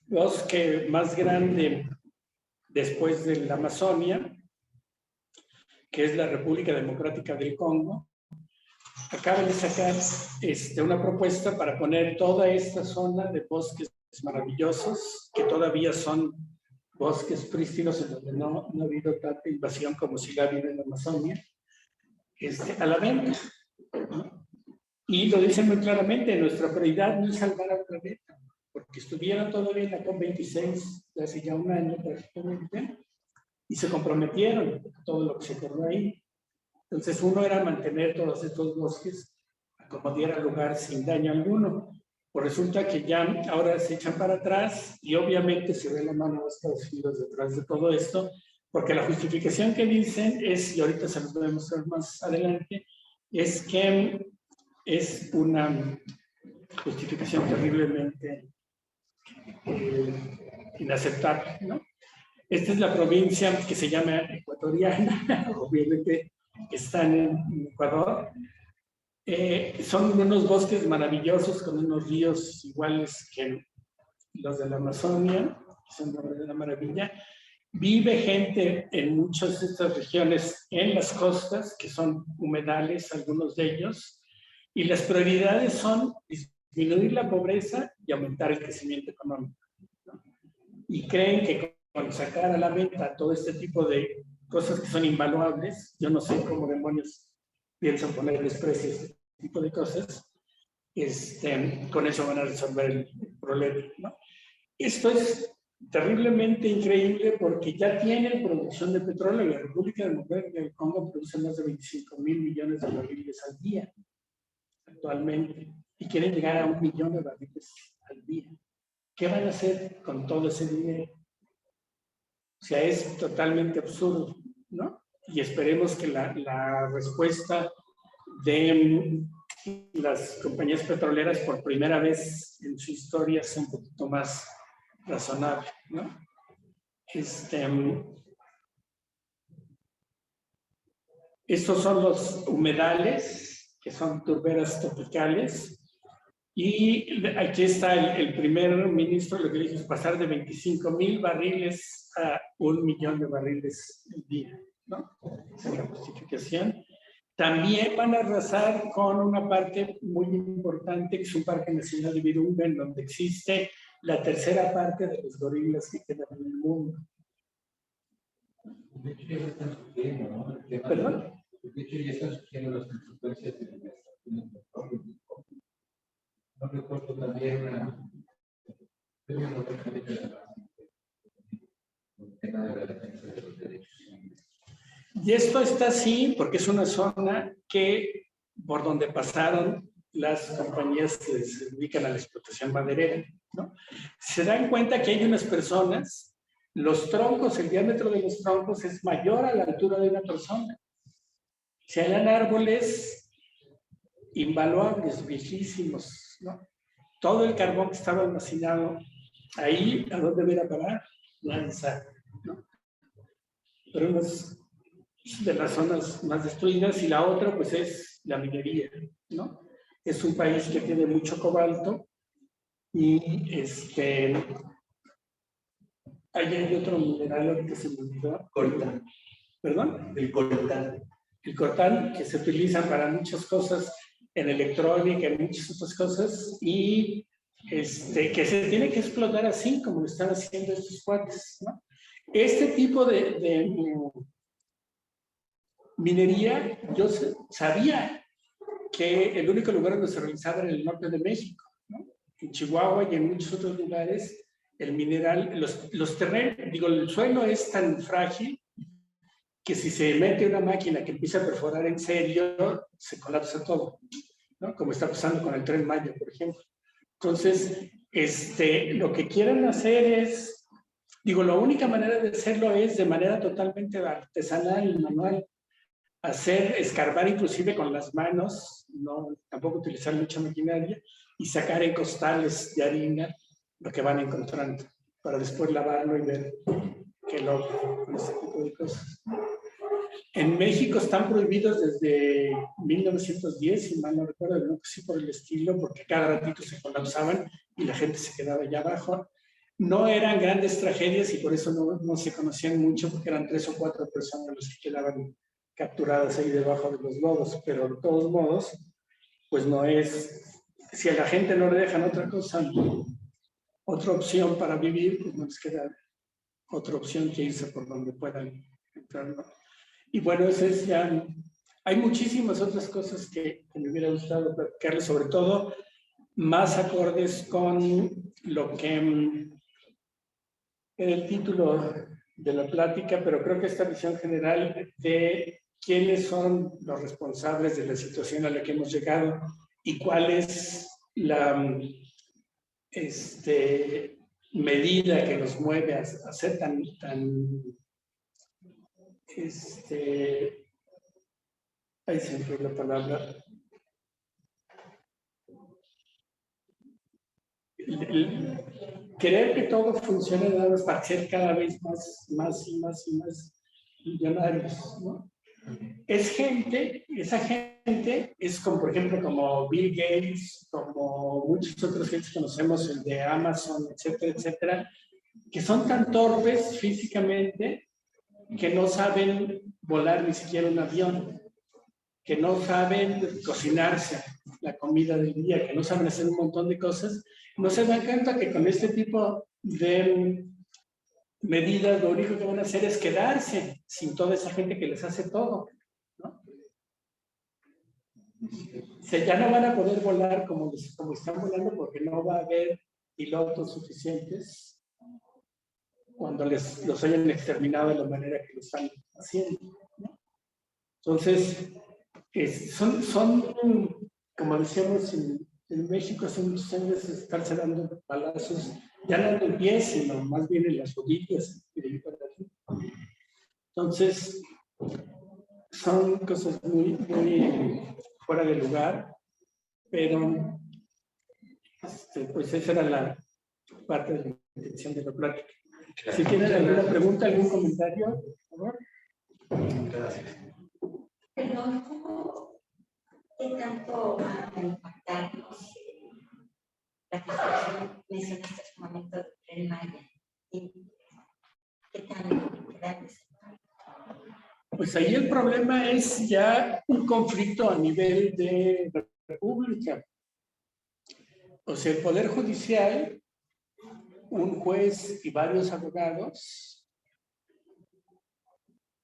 bosque más grande después de la Amazonia, que es la República Democrática del Congo, acaba de sacar una propuesta para poner toda esta zona de bosques maravillosos, que todavía son bosques prístinos en donde no ha habido tanta invasión como si la ha habido en la Amazonia, a la venta. Y lo dicen muy claramente, nuestra prioridad no es salvar al planeta, porque estuvieron todavía en la COP26 hace ya un año prácticamente, y se comprometieron a todo lo que se acordó ahí. Entonces, uno era mantener todos estos bosques a como diera lugar sin daño alguno. Pues resulta que ya ahora se echan para atrás y obviamente se ve la mano de Estados Unidos detrás de todo esto, porque la justificación que dicen es, y ahorita se los voy a mostrar más adelante, es que es una justificación terriblemente inaceptable, ¿no? Esta es la provincia que se llama Ecuatoriana, obviamente están en Ecuador. Son unos bosques maravillosos con unos ríos iguales que los de la Amazonia, que son de la maravilla. Vive gente en muchas de estas regiones en las costas, que son humedales, algunos de ellos, y las prioridades son disminuir la pobreza y aumentar el crecimiento económico, ¿no? Y creen que con sacar a la venta todo este tipo de cosas que son invaluables, yo no sé cómo demonios piensan ponerles precios a este tipo de cosas, con eso van a resolver el problema, ¿no? Esto es terriblemente increíble porque ya tienen producción de petróleo. La República Democrática del Congo produce más de 25,000 millones de barriles al día actualmente y quieren llegar a 1 millón de barriles al día. ¿Qué van a hacer con todo ese dinero? O sea, es totalmente absurdo, ¿no? Y esperemos que la respuesta de las compañías petroleras por primera vez en su historia sea un poquito más razonable, ¿no? Estos son los humedales, que son turberas tropicales. Y aquí está el primer ministro, lo que dijo es pasar de 25,000 barriles a 1 millón de barriles al día, ¿no? Esa es la justificación. También van a arrasar con una parte muy importante, que es un parque nacional de Virunga, en donde existe la tercera parte de los gorilas que quedan en el mundo. De hecho, ya están surgiendo, ¿no? ¿Perdón? De hecho, ya están surgiendo las consecuencias de la extracción del petróleo. No recuerdo también Y esto está así porque es una zona que, por donde pasaron las compañías que se dedican a la explotación maderera, ¿no? Se dan cuenta que hay unas personas, los troncos, el diámetro de los troncos es mayor a la altura de una persona. Se hallan árboles invaluables, viejísimos, ¿no? Todo el carbón que estaba almacenado ahí, ¿a dónde viene a parar? Lanza, ¿no? Pero unas de las zonas más destruidas, y la otra pues es la minería, ¿no? Es un país que tiene mucho cobalto y ahí hay otro mineral que se me olvidó. Coltán. ¿Perdón? El coltán. El coltán, que se utiliza para muchas cosas en electrónica, en muchas otras cosas, y que se tiene que explotar así como lo están haciendo estos cuates, ¿no? Este tipo de minería, yo sabía que el único lugar donde se realizaba era en el norte de México, ¿no? En Chihuahua y en muchos otros lugares, el mineral, los terrenos, digo, el suelo es tan frágil que si se mete una máquina que empieza a perforar en serio, se colapsa todo, ¿no? Como está pasando con el Tren Maya, por ejemplo. Entonces, lo que quieren hacer es, digo, la única manera de hacerlo es de manera totalmente artesanal, manual. Escarbar inclusive con las manos, no, tampoco utilizar mucha maquinaria, y sacar en costales de harina lo que van encontrando, para después lavarlo y ver qué loco con ese tipo de cosas. En México están prohibidos desde 1910, si mal no recuerdo, no sé si por el estilo, porque cada ratito se colapsaban y la gente se quedaba allá abajo. No eran grandes tragedias y por eso no se conocían mucho, porque eran 3 o 4 personas las que quedaban capturadas ahí debajo de los lodos, pero de todos modos, pues no es, si a la gente no le dejan otra cosa, otra opción para vivir, pues no les queda otra opción que irse por donde puedan entrar, ¿no? Y bueno, eso es ya, hay muchísimas otras cosas que me hubiera gustado platicarles, sobre todo más acordes con lo que era el título de la plática, pero creo que esta visión general de quiénes son los responsables de la situación a la que hemos llegado y cuál es la medida que nos mueve a ser tan ahí se me fue la palabra. Querer que todo funcione nada más para ser cada vez más millonarios, ¿no? Esa gente es como, por ejemplo, como Bill Gates, como muchos otros gentes que conocemos, el de Amazon, etcétera, etcétera, que son tan torpes físicamente que no saben volar ni siquiera un avión, que no saben cocinarse la comida del día, que no saben hacer un montón de cosas. No se dan cuenta que con este tipo de medidas lo único que van a hacer es quedarse sin toda esa gente que les hace todo, ¿no? Ya no van a poder volar como están volando porque no va a haber pilotos suficientes cuando los hayan exterminado de la manera que lo están haciendo, ¿no? Entonces, son como decíamos en México, son muchos años de estarse dando balazos, ya no en el pie, sino más bien en las rodillas. Entonces, son cosas muy fuera de lugar, pero pues esa era la parte de la intención de la plática. Si tienen alguna pregunta, algún comentario, por favor. Gracias. Pero, ¿qué tanto va a impactarnos la construcción? Mencionaste hace un momento del Tren Maya. ¿Qué tan grave es? Pues ahí el problema es ya un conflicto a nivel de república. O sea, el Poder Judicial, un juez y varios abogados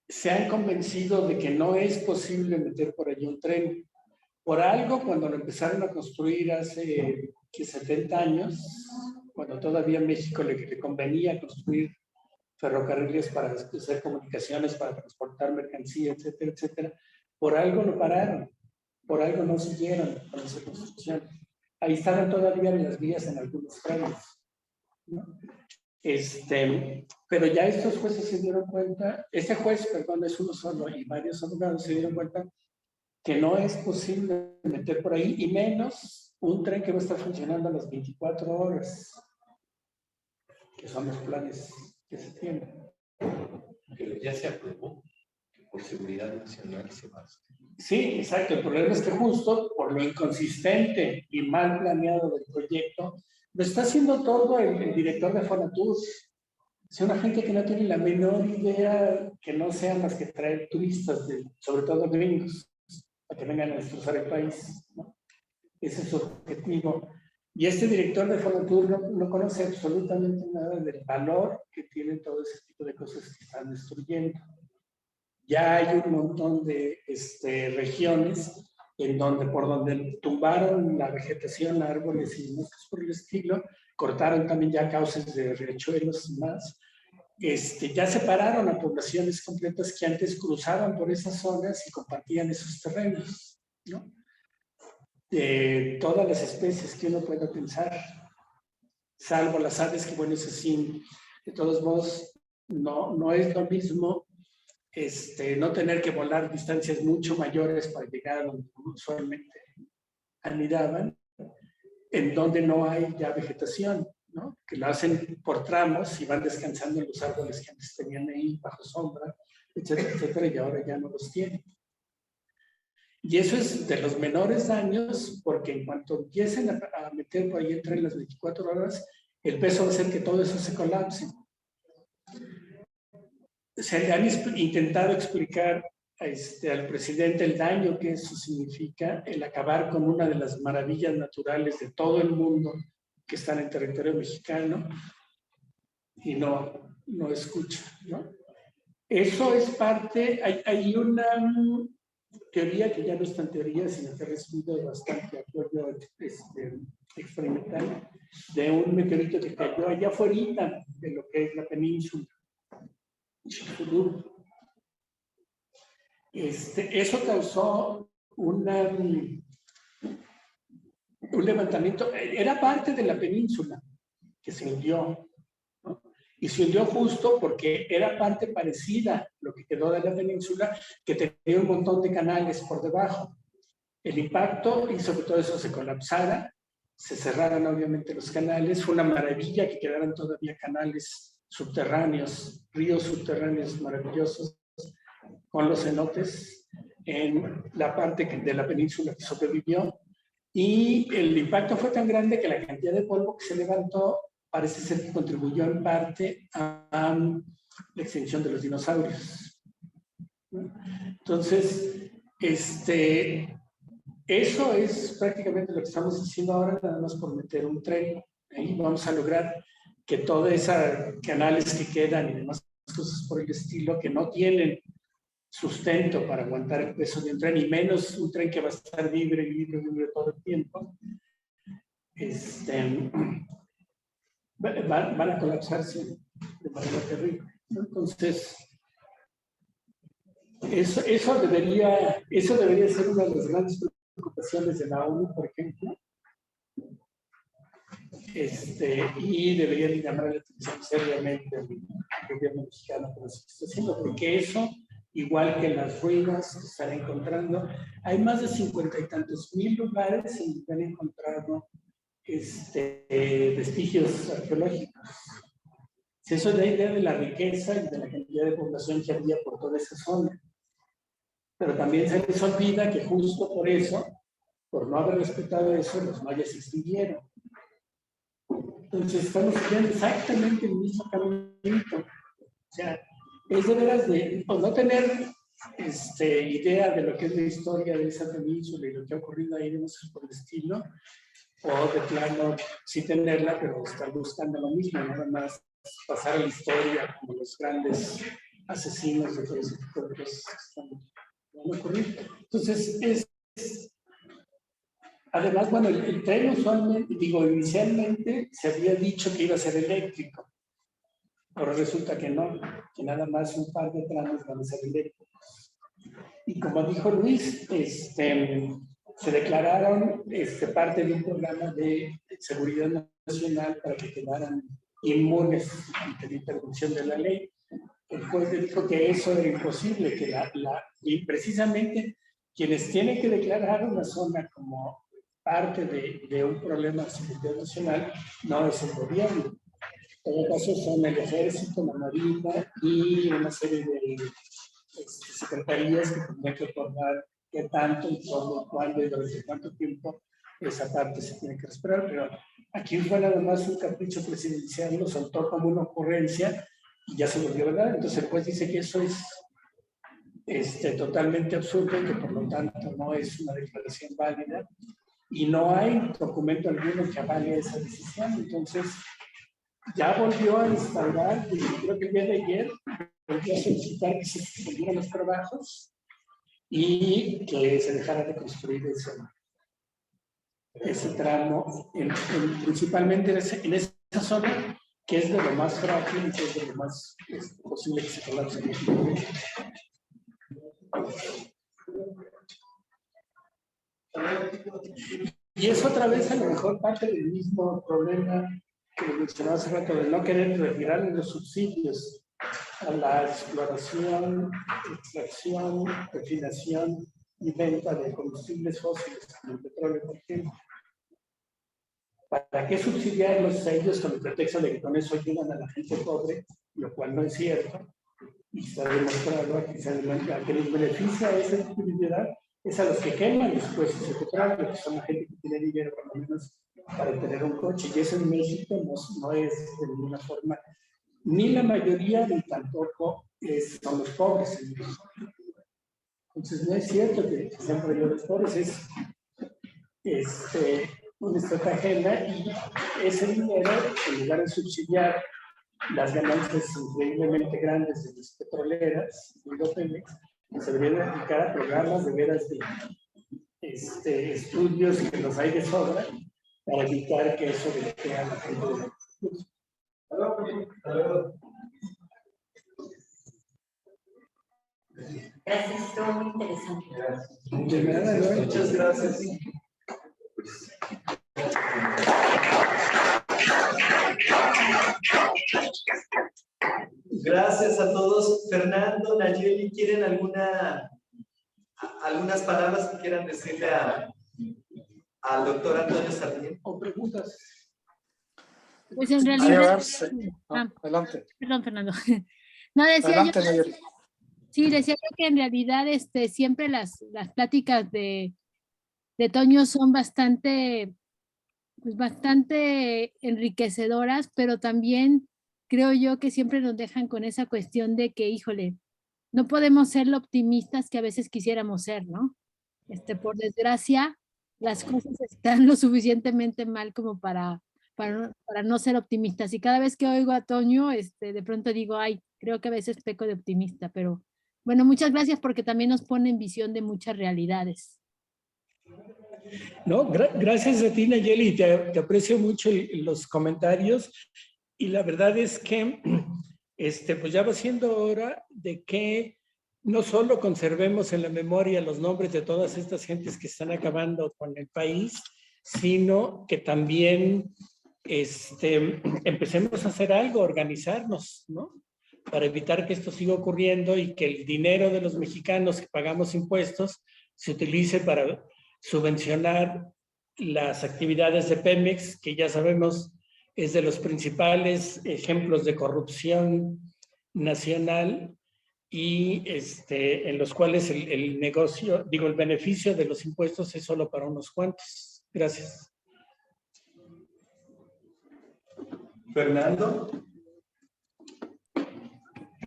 se han convencido de que no es posible meter por allí un tren. Por algo, cuando lo empezaron a construir hace 70 años, cuando todavía a México le convenía construir ferrocarriles para hacer comunicaciones, para transportar mercancía, etcétera, etcétera. Por algo lo pararon, por algo no siguieron con esa construcción. Ahí estaban todavía las vías en algunos tramos, ¿no? Pero ya estos jueces se dieron cuenta, este juez, perdón, es uno solo, y varios abogados se dieron cuenta que no es posible meter por ahí, y menos un tren que va a estar funcionando a las 24 horas, que son los planes que se tienen. Pero ya se aprobó que por seguridad nacional se va a hacer. Sí, exacto. El problema es que justo por lo inconsistente y mal planeado del proyecto, lo está haciendo todo el director de Fonatur. Es una gente que no tiene la menor idea, que no sean las que traen turistas, sobre todo gringos, para que vengan a destrozar el país, ¿no? Ese es su objetivo. Y este director de Fonatur no conoce absolutamente nada del valor que tienen todo ese tipo de cosas que están destruyendo. Ya hay un montón de regiones por donde tumbaron la vegetación, árboles y cosas por el estilo, cortaron también ya cauces de riachuelos y más. Ya separaron a poblaciones completas que antes cruzaban por esas zonas y compartían esos terrenos, ¿no? Todas las especies que uno pueda pensar, salvo las aves, que bueno, eso sí, de todos modos, no es lo mismo no tener que volar distancias mucho mayores para llegar a donde usualmente anidaban, en donde no hay ya vegetación, ¿no? Que lo hacen por tramos y van descansando en los árboles que antes tenían ahí bajo sombra, etcétera, etcétera, y ahora ya no los tienen. Y eso es de los menores daños, porque en cuanto empiecen a meter por ahí entre las 24 horas, el peso va a hacer que todo eso se colapse. Se le han intentado explicar al presidente el daño que eso significa, el acabar con una de las maravillas naturales de todo el mundo que están en territorio mexicano, y no escucha, ¿no? Eso es parte, hay una teoría que ya no es tan teoría, sino que ha recibido bastante apoyo experimental, de un meteorito que cayó allá afuera de lo que es la península. Eso causó un levantamiento, era parte de la península que se hundió, ¿no? Y se hundió justo porque era parte parecida, lo que quedó de la península, que tenía un montón de canales por debajo. El impacto hizo que todo eso se colapsara, se cerraran obviamente los canales, fue una maravilla que quedaran todavía canales subterráneos, ríos subterráneos maravillosos, con los cenotes en la parte de la península que sobrevivió. Y el impacto fue tan grande que la cantidad de polvo que se levantó parece ser que contribuyó en parte a la extinción de los dinosaurios. Entonces, eso es prácticamente lo que estamos haciendo ahora, nada más por meter un tren. Ahí vamos a lograr que todos esos canales que quedan y demás cosas por el estilo, que no tienen sustento para aguantar el peso de un tren, y menos un tren que va a estar libre todo el tiempo, van a colapsarse de manera terrible. Entonces, eso debería ser una de las grandes preocupaciones de la ONU, por ejemplo, y debería llamar la atención seriamente al gobierno mexicano por lo que está haciendo, porque eso, igual que las ruinas que se están encontrando, hay más de 50 y tantos mil lugares en donde han encontrado vestigios arqueológicos. Si eso da idea de la riqueza y de la cantidad de población que había por toda esa zona. Pero también se les olvida que justo por eso, por no haber respetado eso, los mayas se extinguieron. Entonces estamos siguiendo exactamente el mismo caminito. O sea, es de veras de no tener idea de lo que es la historia de esa península y lo que ha ocurrido ahí, por el estilo, o de plano sí tenerla, pero estar buscando lo mismo, nada más pasar a la historia como los grandes asesinos de todo ese tipo de cosas que están ocurriendo. Entonces, además, bueno, el tren usualmente, inicialmente se había dicho que iba a ser eléctrico. Ahora resulta que no, que nada más un par de tramos van a ser eléctricos. Y como dijo Luis, se declararon parte de un programa de seguridad nacional para que quedaran inmunes ante la intervención de la ley. El juez dijo que eso era imposible, que y precisamente quienes tienen que declarar una zona como parte de un problema de seguridad nacional no es el gobierno. En todo caso son el ejército, la marina y una serie de secretarías que tendrían que acordar qué tanto y cómo, cuándo y durante cuánto tiempo esa parte se tiene que respetar. Pero aquí fue nada más un capricho presidencial, lo soltó como una ocurrencia y ya se volvió verdad. Entonces el juez dice que eso es totalmente absurdo y que por lo tanto no es una declaración válida y no hay documento alguno que avale esa decisión. Entonces ya volvió a instaurar, y creo que el día de ayer volvió a solicitar que se suspendieran los trabajos y que se dejara de construir ese tramo, principalmente en esa zona que es de lo más frágil y que es de lo más posible que se colapse. Y es otra vez a lo mejor parte del mismo problema que mencionaba hace rato, de no querer retirar los subsidios a la exploración, extracción, refinación y venta de combustibles fósiles, como el petróleo, por ejemplo. ¿Para qué subsidiarlos a ellos con el pretexto de que con eso ayudan a la gente pobre? Lo cual no es cierto. Y está demostrado a que les beneficia esa actividad es a los que queman después ese petróleo, que son la gente que tiene dinero por lo menos para tener un coche. Y eso en México no es de ninguna forma, ni la mayoría ni tampoco son los pobres en México. Entonces no es cierto que sean mayores pobres, es una estrategia y ese dinero, en lugar de subsidiar las ganancias increíblemente grandes de las petroleras y los Pemex, se deberían aplicar a programas de veras de estudios que los hay de sobra para evitar que eso golpee a la gente de la Gracias, estuvo muy interesante. Muchas gracias. Gracias a todos. Fernando, Nayeli, ¿quieren algunas palabras que quieran decirle al doctor Antonio Sardín? ¿O preguntas? Pues en realidad... Adelante. Perdón, Fernando. No, decía Adelante, yo, Nayeli. sí, decía yo que en realidad siempre las pláticas de Toño son bastante enriquecedoras, pero también creo yo que siempre nos dejan con esa cuestión de que, híjole, no podemos ser lo optimistas que a veces quisiéramos ser, ¿no? Por desgracia, las cosas están lo suficientemente mal como para no ser optimistas. Y cada vez que oigo a Toño, de pronto digo, ay, creo que a veces peco de optimista, pero bueno, muchas gracias porque también nos pone en visión de muchas realidades. No, gracias a ti, Nayeli, te aprecio mucho los comentarios y la verdad es que pues ya va siendo hora de que no solo conservemos en la memoria los nombres de todas estas gentes que están acabando con el país, sino que también empecemos a hacer algo, organizarnos, ¿no? Para evitar que esto siga ocurriendo y que el dinero de los mexicanos que pagamos impuestos se utilice para subvencionar las actividades de Pemex, que ya sabemos es de los principales ejemplos de corrupción nacional y en los cuales el negocio, el beneficio de los impuestos es solo para unos cuantos. Gracias. Fernando.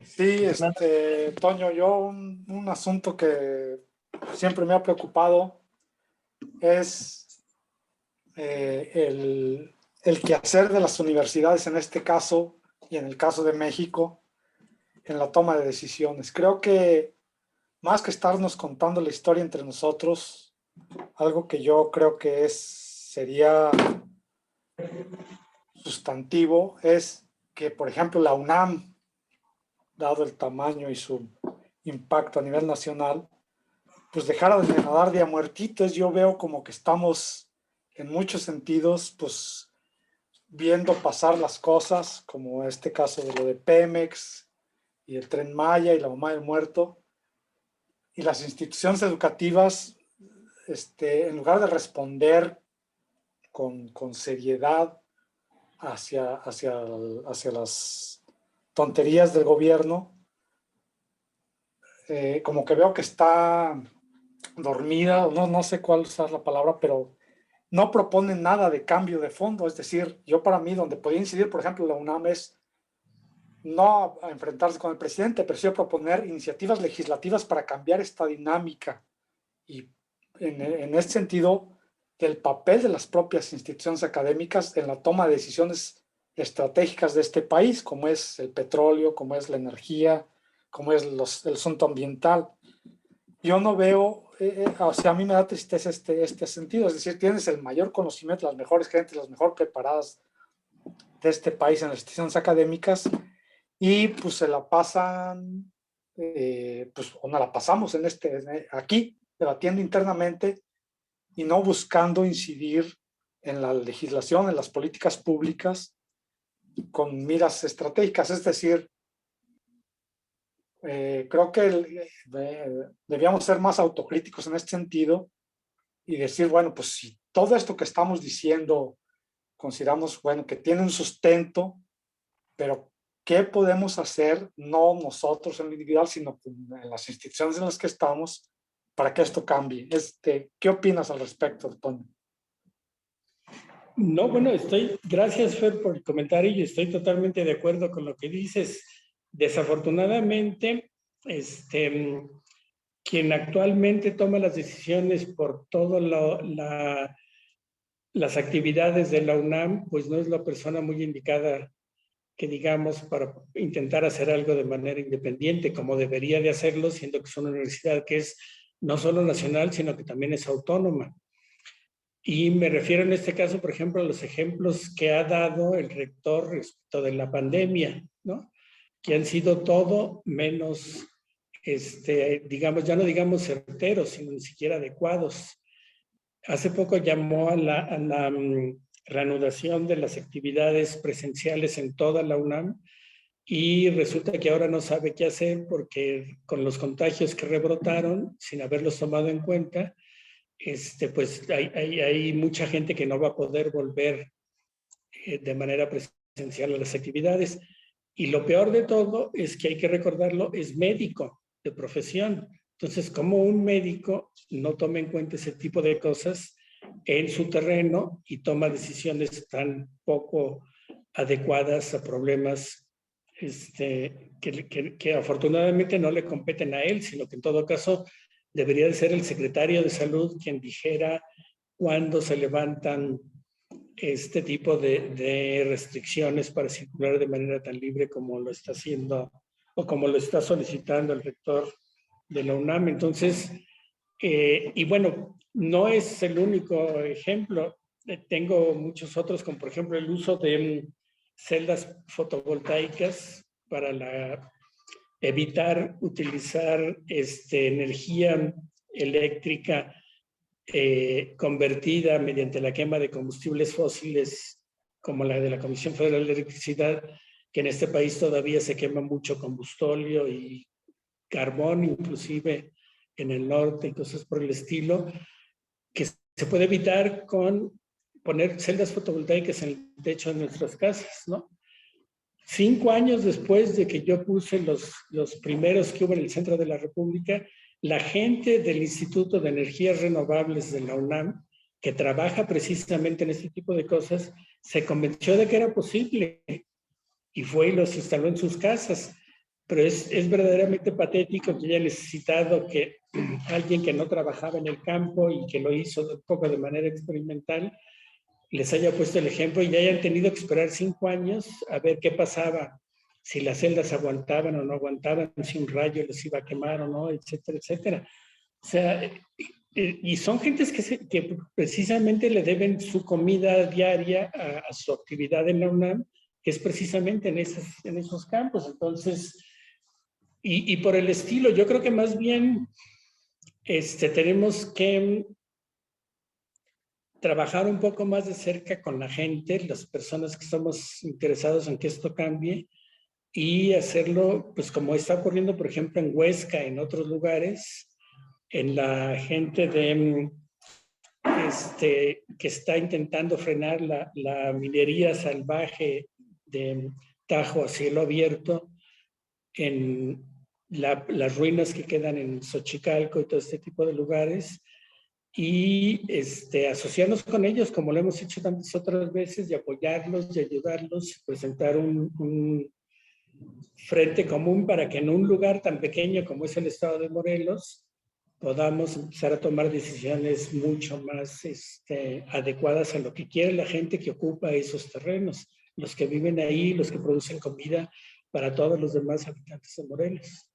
Sí, Toño, yo un asunto que siempre me ha preocupado es el quehacer de las universidades en este caso y en el caso de México en la toma de decisiones. Creo que más que estarnos contando la historia entre nosotros, algo que yo creo que sería sustantivo es que, por ejemplo, la UNAM, dado el tamaño y su impacto a nivel nacional, pues dejara de nadar de a muertitos. Yo veo como que estamos en muchos sentidos, pues viendo pasar las cosas, como este caso de lo de Pemex y el Tren Maya y la mamá del muerto, y las instituciones educativas, en lugar de responder con seriedad hacia las tonterías del gobierno, como que veo que está dormida, no sé cuál usar la palabra, pero no proponen nada de cambio de fondo. Es decir, yo para mí, donde podía incidir, por ejemplo, la UNAM es no a enfrentarse con el presidente, pero sí a proponer iniciativas legislativas para cambiar esta dinámica. Y en este sentido, el papel de las propias instituciones académicas en la toma de decisiones estratégicas de este país, como es el petróleo, como es la energía, como es el asunto ambiental. Yo no veo, o sea, a mí me da tristeza este sentido, es decir, tienes el mayor conocimiento, las mejores gentes, las mejor preparadas de este país en las instituciones académicas, y pues se la pasan, pues o no la pasamos aquí, debatiendo internamente y no buscando incidir en la legislación, en las políticas públicas con miras estratégicas. Es decir, creo que debíamos ser más autocríticos en este sentido y decir, bueno, pues si todo esto que estamos diciendo consideramos, bueno, que tiene un sustento, pero ¿qué podemos hacer, no nosotros en lo individual, sino en las instituciones en las que estamos, para que esto cambie? ¿Qué opinas al respecto, Toño? No, bueno, gracias Fer por el comentario y estoy totalmente de acuerdo con lo que dices. Desafortunadamente, quien actualmente toma las decisiones por todas las actividades de la UNAM, pues no es la persona muy indicada, que digamos, para intentar hacer algo de manera independiente, como debería de hacerlo, siendo que es una universidad que es no solo nacional, sino que también es autónoma. Y me refiero en este caso, por ejemplo, a los ejemplos que ha dado el rector respecto de la pandemia, ¿no? Que han sido todo menos, digamos, ya no digamos certeros, sino ni siquiera adecuados. Hace poco llamó a la reanudación de las actividades presenciales en toda la UNAM y resulta que ahora no sabe qué hacer porque con los contagios que rebrotaron, sin haberlos tomado en cuenta, pues hay mucha gente que no va a poder volver de manera presencial a las actividades. Y lo peor de todo es que hay que recordarlo, es médico de profesión. Entonces, ¿cómo un médico no toma en cuenta ese tipo de cosas en su terreno y toma decisiones tan poco adecuadas a problemas que afortunadamente no le competen a él, sino que en todo caso debería de ser el secretario de salud quien dijera cuándo se levantan este tipo de restricciones para circular de manera tan libre como lo está haciendo o como lo está solicitando el rector de la UNAM. Entonces, y bueno, no es el único ejemplo. Tengo muchos otros, como por ejemplo el uso de celdas fotovoltaicas para evitar utilizar energía eléctrica convertida mediante la quema de combustibles fósiles, como la de la Comisión Federal de Electricidad, que en este país todavía se quema mucho combustóleo y carbón, inclusive en el norte y cosas por el estilo, que se puede evitar con poner celdas fotovoltaicas en el techo de nuestras casas, ¿no? 5 años después de que yo puse los primeros que hubo en el centro de la República, la gente del Instituto de Energías Renovables de la UNAM, que trabaja precisamente en este tipo de cosas, se convenció de que era posible y fue y los instaló en sus casas. Pero es verdaderamente patético que haya necesitado que alguien que no trabajaba en el campo y que lo hizo un poco de manera experimental, les haya puesto el ejemplo y hayan tenido que esperar 5 años a ver qué pasaba, si las celdas aguantaban o no aguantaban, si un rayo les iba a quemar o no, etcétera, etcétera. O sea, y son gentes que precisamente le deben su comida diaria a su actividad en la UNAM que es precisamente en esos campos. Entonces, y por el estilo, yo creo que más bien tenemos que trabajar un poco más de cerca con la gente, las personas que estamos interesados en que esto cambie, y hacerlo, pues como está ocurriendo, por ejemplo, en Huesca, en otros lugares, en la gente que está intentando frenar la minería salvaje de Tajo a cielo abierto, en las ruinas que quedan en Xochicalco y todo este tipo de lugares, y asociarnos con ellos, como lo hemos hecho tantas otras veces, y apoyarlos y ayudarlos, presentar un frente común para que en un lugar tan pequeño como es el estado de Morelos podamos empezar a tomar decisiones mucho más adecuadas a lo que quiere la gente que ocupa esos terrenos, los que viven ahí, los que producen comida para todos los demás habitantes de Morelos.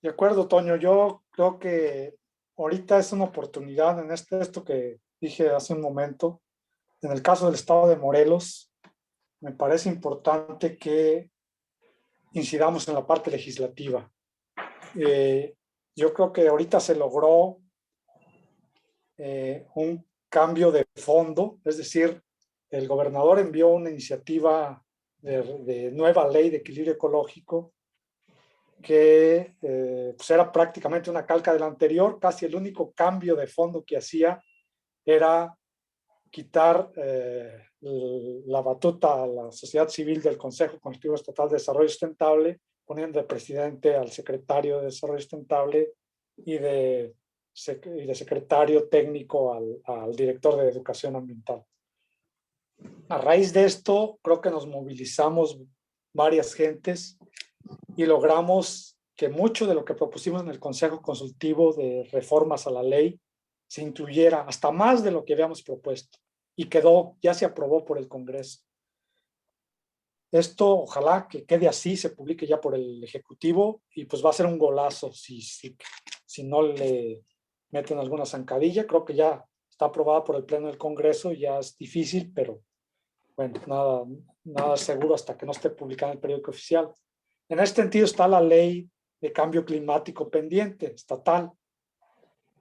De acuerdo, Toño. Yo creo que ahorita es una oportunidad en esto que dije hace un momento. En el caso del estado de Morelos, me parece importante que incidamos en la parte legislativa. Yo creo que ahorita se logró un cambio de fondo, es decir, el gobernador envió una iniciativa de nueva ley de equilibrio ecológico que pues era prácticamente una calca de la anterior. Casi el único cambio de fondo que hacía era quitar la batuta a la sociedad civil del Consejo Consultivo Estatal de Desarrollo Sustentable, poniendo de presidente al secretario de Desarrollo Sustentable y de secretario técnico al director de Educación Ambiental. A raíz de esto, creo que nos movilizamos varias gentes y logramos que mucho de lo que propusimos en el Consejo Consultivo de reformas a la ley se incluyera, hasta más de lo que habíamos propuesto, y ya se aprobó por el Congreso. Esto ojalá que quede así, se publique ya por el Ejecutivo, y pues va a ser un golazo si no le meten alguna zancadilla. Creo que ya está aprobada por el Pleno del Congreso, ya es difícil, pero bueno, nada seguro hasta que no esté publicada en el periódico oficial. En este sentido está la ley de cambio climático pendiente, estatal.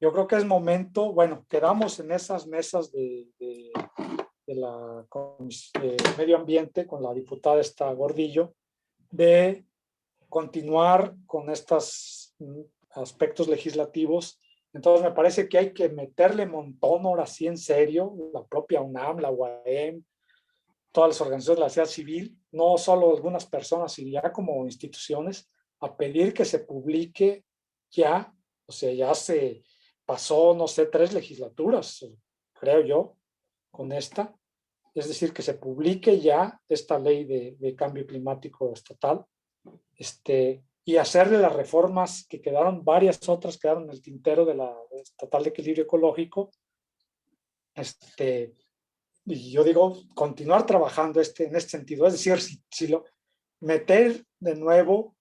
Yo creo que es momento, bueno, quedamos en esas mesas de medio ambiente con la diputada Gordillo, de continuar con estos aspectos legislativos. Entonces me parece que hay que meterle montón ahora sí en serio, la propia UNAM, la UAM, todas las organizaciones de la sociedad civil, no solo algunas personas, sino ya como instituciones, a pedir que se publique ya. O sea, ya se pasó, no sé, 3 legislaturas, creo yo, con esta. Es decir, que se publique ya esta ley de cambio climático estatal, y hacerle las reformas que quedaron, varias otras quedaron en el tintero de la estatal de equilibrio ecológico. Y yo digo, continuar trabajando en este sentido. Es decir, meter de nuevo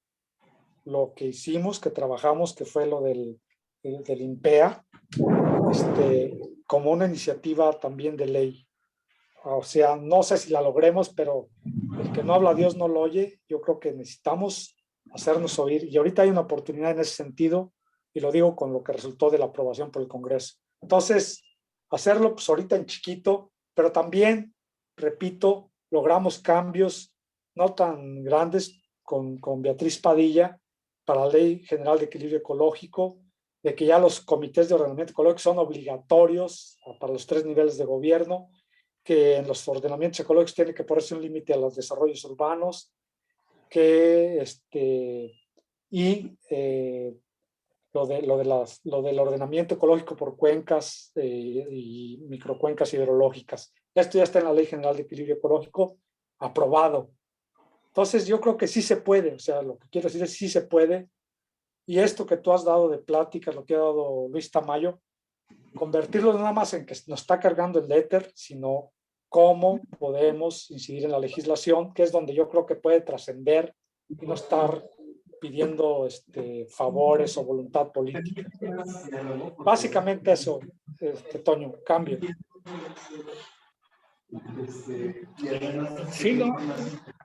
lo que hicimos, que trabajamos, que fue lo del INPEA, como una iniciativa también de ley. O sea, no sé si la logremos, pero el que no habla Dios no lo oye. Yo creo que necesitamos hacernos oír, y ahorita hay una oportunidad en ese sentido, y lo digo con lo que resultó de la aprobación por el Congreso. Entonces, hacerlo pues ahorita en chiquito, pero también, repito, logramos cambios no tan grandes con Beatriz Padilla para la Ley General de Equilibrio Ecológico, de que ya los comités de ordenamiento ecológico son obligatorios para los 3 niveles de gobierno, que en los ordenamientos ecológicos tiene que ponerse un límite a los desarrollos urbanos, que lo del ordenamiento ecológico por cuencas y microcuencas hidrológicas. Esto ya está en la Ley General de Equilibrio Ecológico, aprobado. Entonces yo creo que sí se puede, o sea, lo que quiero decir es sí se puede. Y esto que tú has dado de pláticas, lo que ha dado Luis Tamayo, convertirlo nada más en que nos está cargando el éter, sino cómo podemos incidir en la legislación, que es donde yo creo que puede trascender y no estar pidiendo favores o voluntad política. Básicamente eso, Toño, cambio. Y además, Sí, no.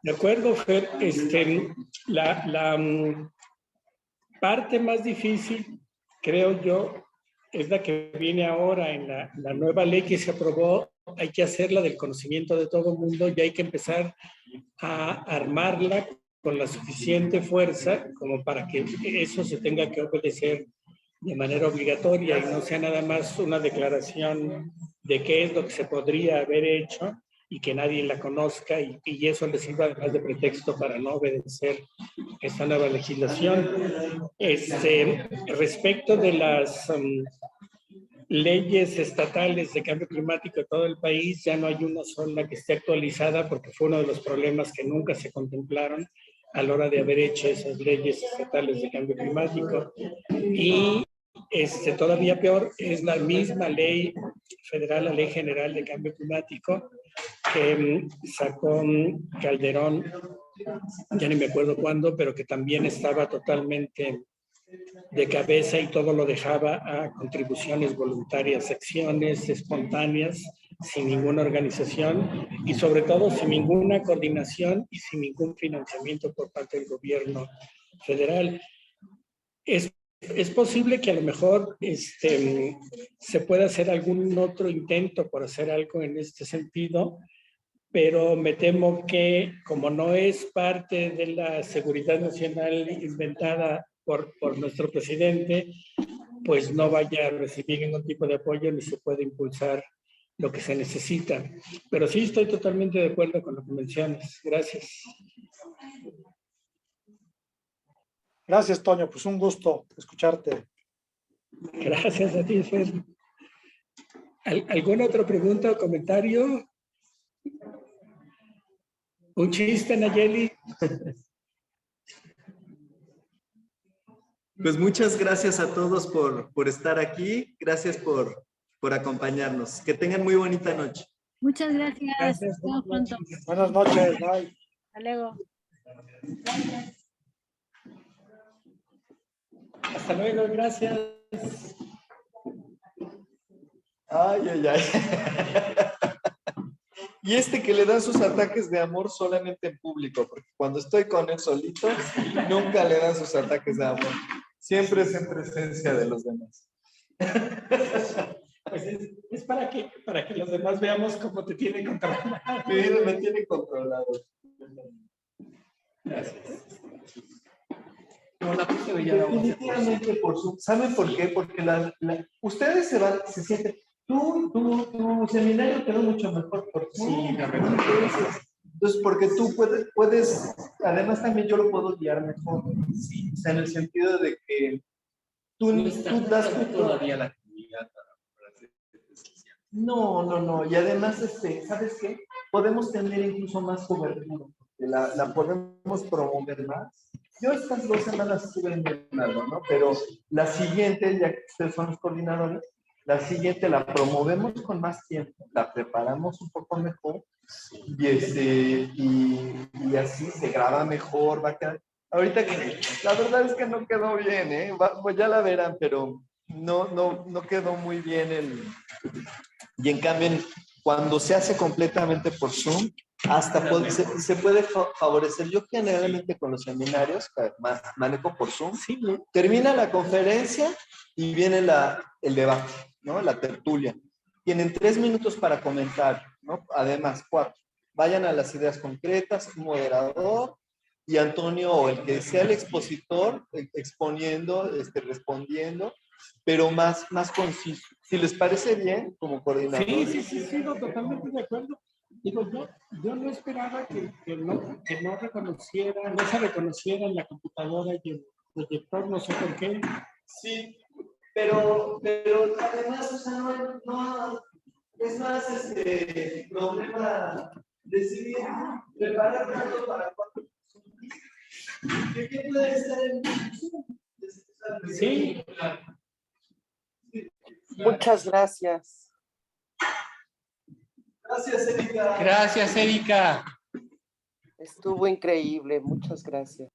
De acuerdo, Fer. La parte más difícil, creo yo, es la que viene ahora en la nueva ley que se aprobó. Hay que hacerla del conocimiento de todo el mundo y hay que empezar a armarla con la suficiente fuerza como para que eso se tenga que obedecer de manera obligatoria y no sea nada más una declaración de qué es lo que se podría haber hecho y que nadie la conozca y eso le sirva además de pretexto para no obedecer esta nueva legislación. Respecto de las leyes estatales de cambio climático de todo el país, ya no hay una sola que esté actualizada porque fue uno de los problemas que nunca se contemplaron a la hora de haber hecho esas leyes estatales de cambio climático. Y todavía peor es la misma ley federal, la Ley General de Cambio Climático, que sacó Calderón, ya ni me acuerdo cuándo, pero que también estaba totalmente de cabeza y todo lo dejaba a contribuciones voluntarias, acciones espontáneas, sin ninguna organización y sobre todo sin ninguna coordinación y sin ningún financiamiento por parte del gobierno federal. Es posible que a lo mejor se pueda hacer algún otro intento por hacer algo en este sentido, pero me temo que como no es parte de la seguridad nacional inventada por nuestro presidente, pues no vaya a recibir ningún tipo de apoyo ni se puede impulsar lo que se necesita. Pero sí estoy totalmente de acuerdo con lo que mencionas. Gracias. Gracias, Toño. Pues un gusto escucharte. Gracias a ti, Fer. ¿Alguna otra pregunta o comentario? ¿Un chiste, Nayeli? Pues muchas gracias a todos por estar aquí. Gracias por acompañarnos. Que tengan muy bonita noche. Muchas gracias. Gracias. Nos vemos pronto. Buenas noches. Bye. Hasta luego. Hasta luego, gracias. Ay, ay, ay. Y que le dan sus ataques de amor solamente en público, porque cuando estoy con él solito, nunca le dan sus ataques de amor. Siempre es en presencia de los demás. Pues es para que los demás veamos cómo te tiene controlado. Sí, me tiene controlado. Gracias. Definitivamente por Zoom. ¿Saben por qué? Porque ustedes se sienten. Tu seminario quedó mucho mejor por Zoom. Sí, la verdad. Entonces, porque tú puedes, además también yo lo puedo guiar mejor. Sí, o sea, en el sentido de que tú das todavía la actividad para hacer especial. No. Y además, ¿sabes qué? Podemos tener incluso más cobertura. La podemos promover más. Yo estas 2 semanas estuve en algo, ¿no? Pero la siguiente, ya que ustedes son los coordinadores, la siguiente la promovemos con más tiempo, la preparamos un poco mejor y así se graba mejor, va a quedar. Ahorita que la verdad es que no quedó bien, ¿eh? Pues ya la verán, pero no quedó muy bien y en cambio cuando se hace completamente por Zoom, hasta se puede favorecer. Yo generalmente con los seminarios, manejo por Zoom, Sí, ¿no? termina la conferencia y viene el debate, ¿no? La tertulia. Tienen 3 minutos para comentar, ¿no? Además, 4. Vayan a las ideas concretas, un moderador y Antonio o el que sea el expositor exponiendo, respondiendo, pero más conciso. Si les parece bien, como coordinador. Sí, no, totalmente de acuerdo. Digo, yo no esperaba que no reconociera, no se reconociera en la computadora y el proyector, no sé por qué. Sí, pero además, o sea, no es más problema decidir preparar algo para cuando ¿qué puede estar en Sí. Muchas gracias. Gracias, Erika. Gracias, Erika. Estuvo increíble. Muchas gracias.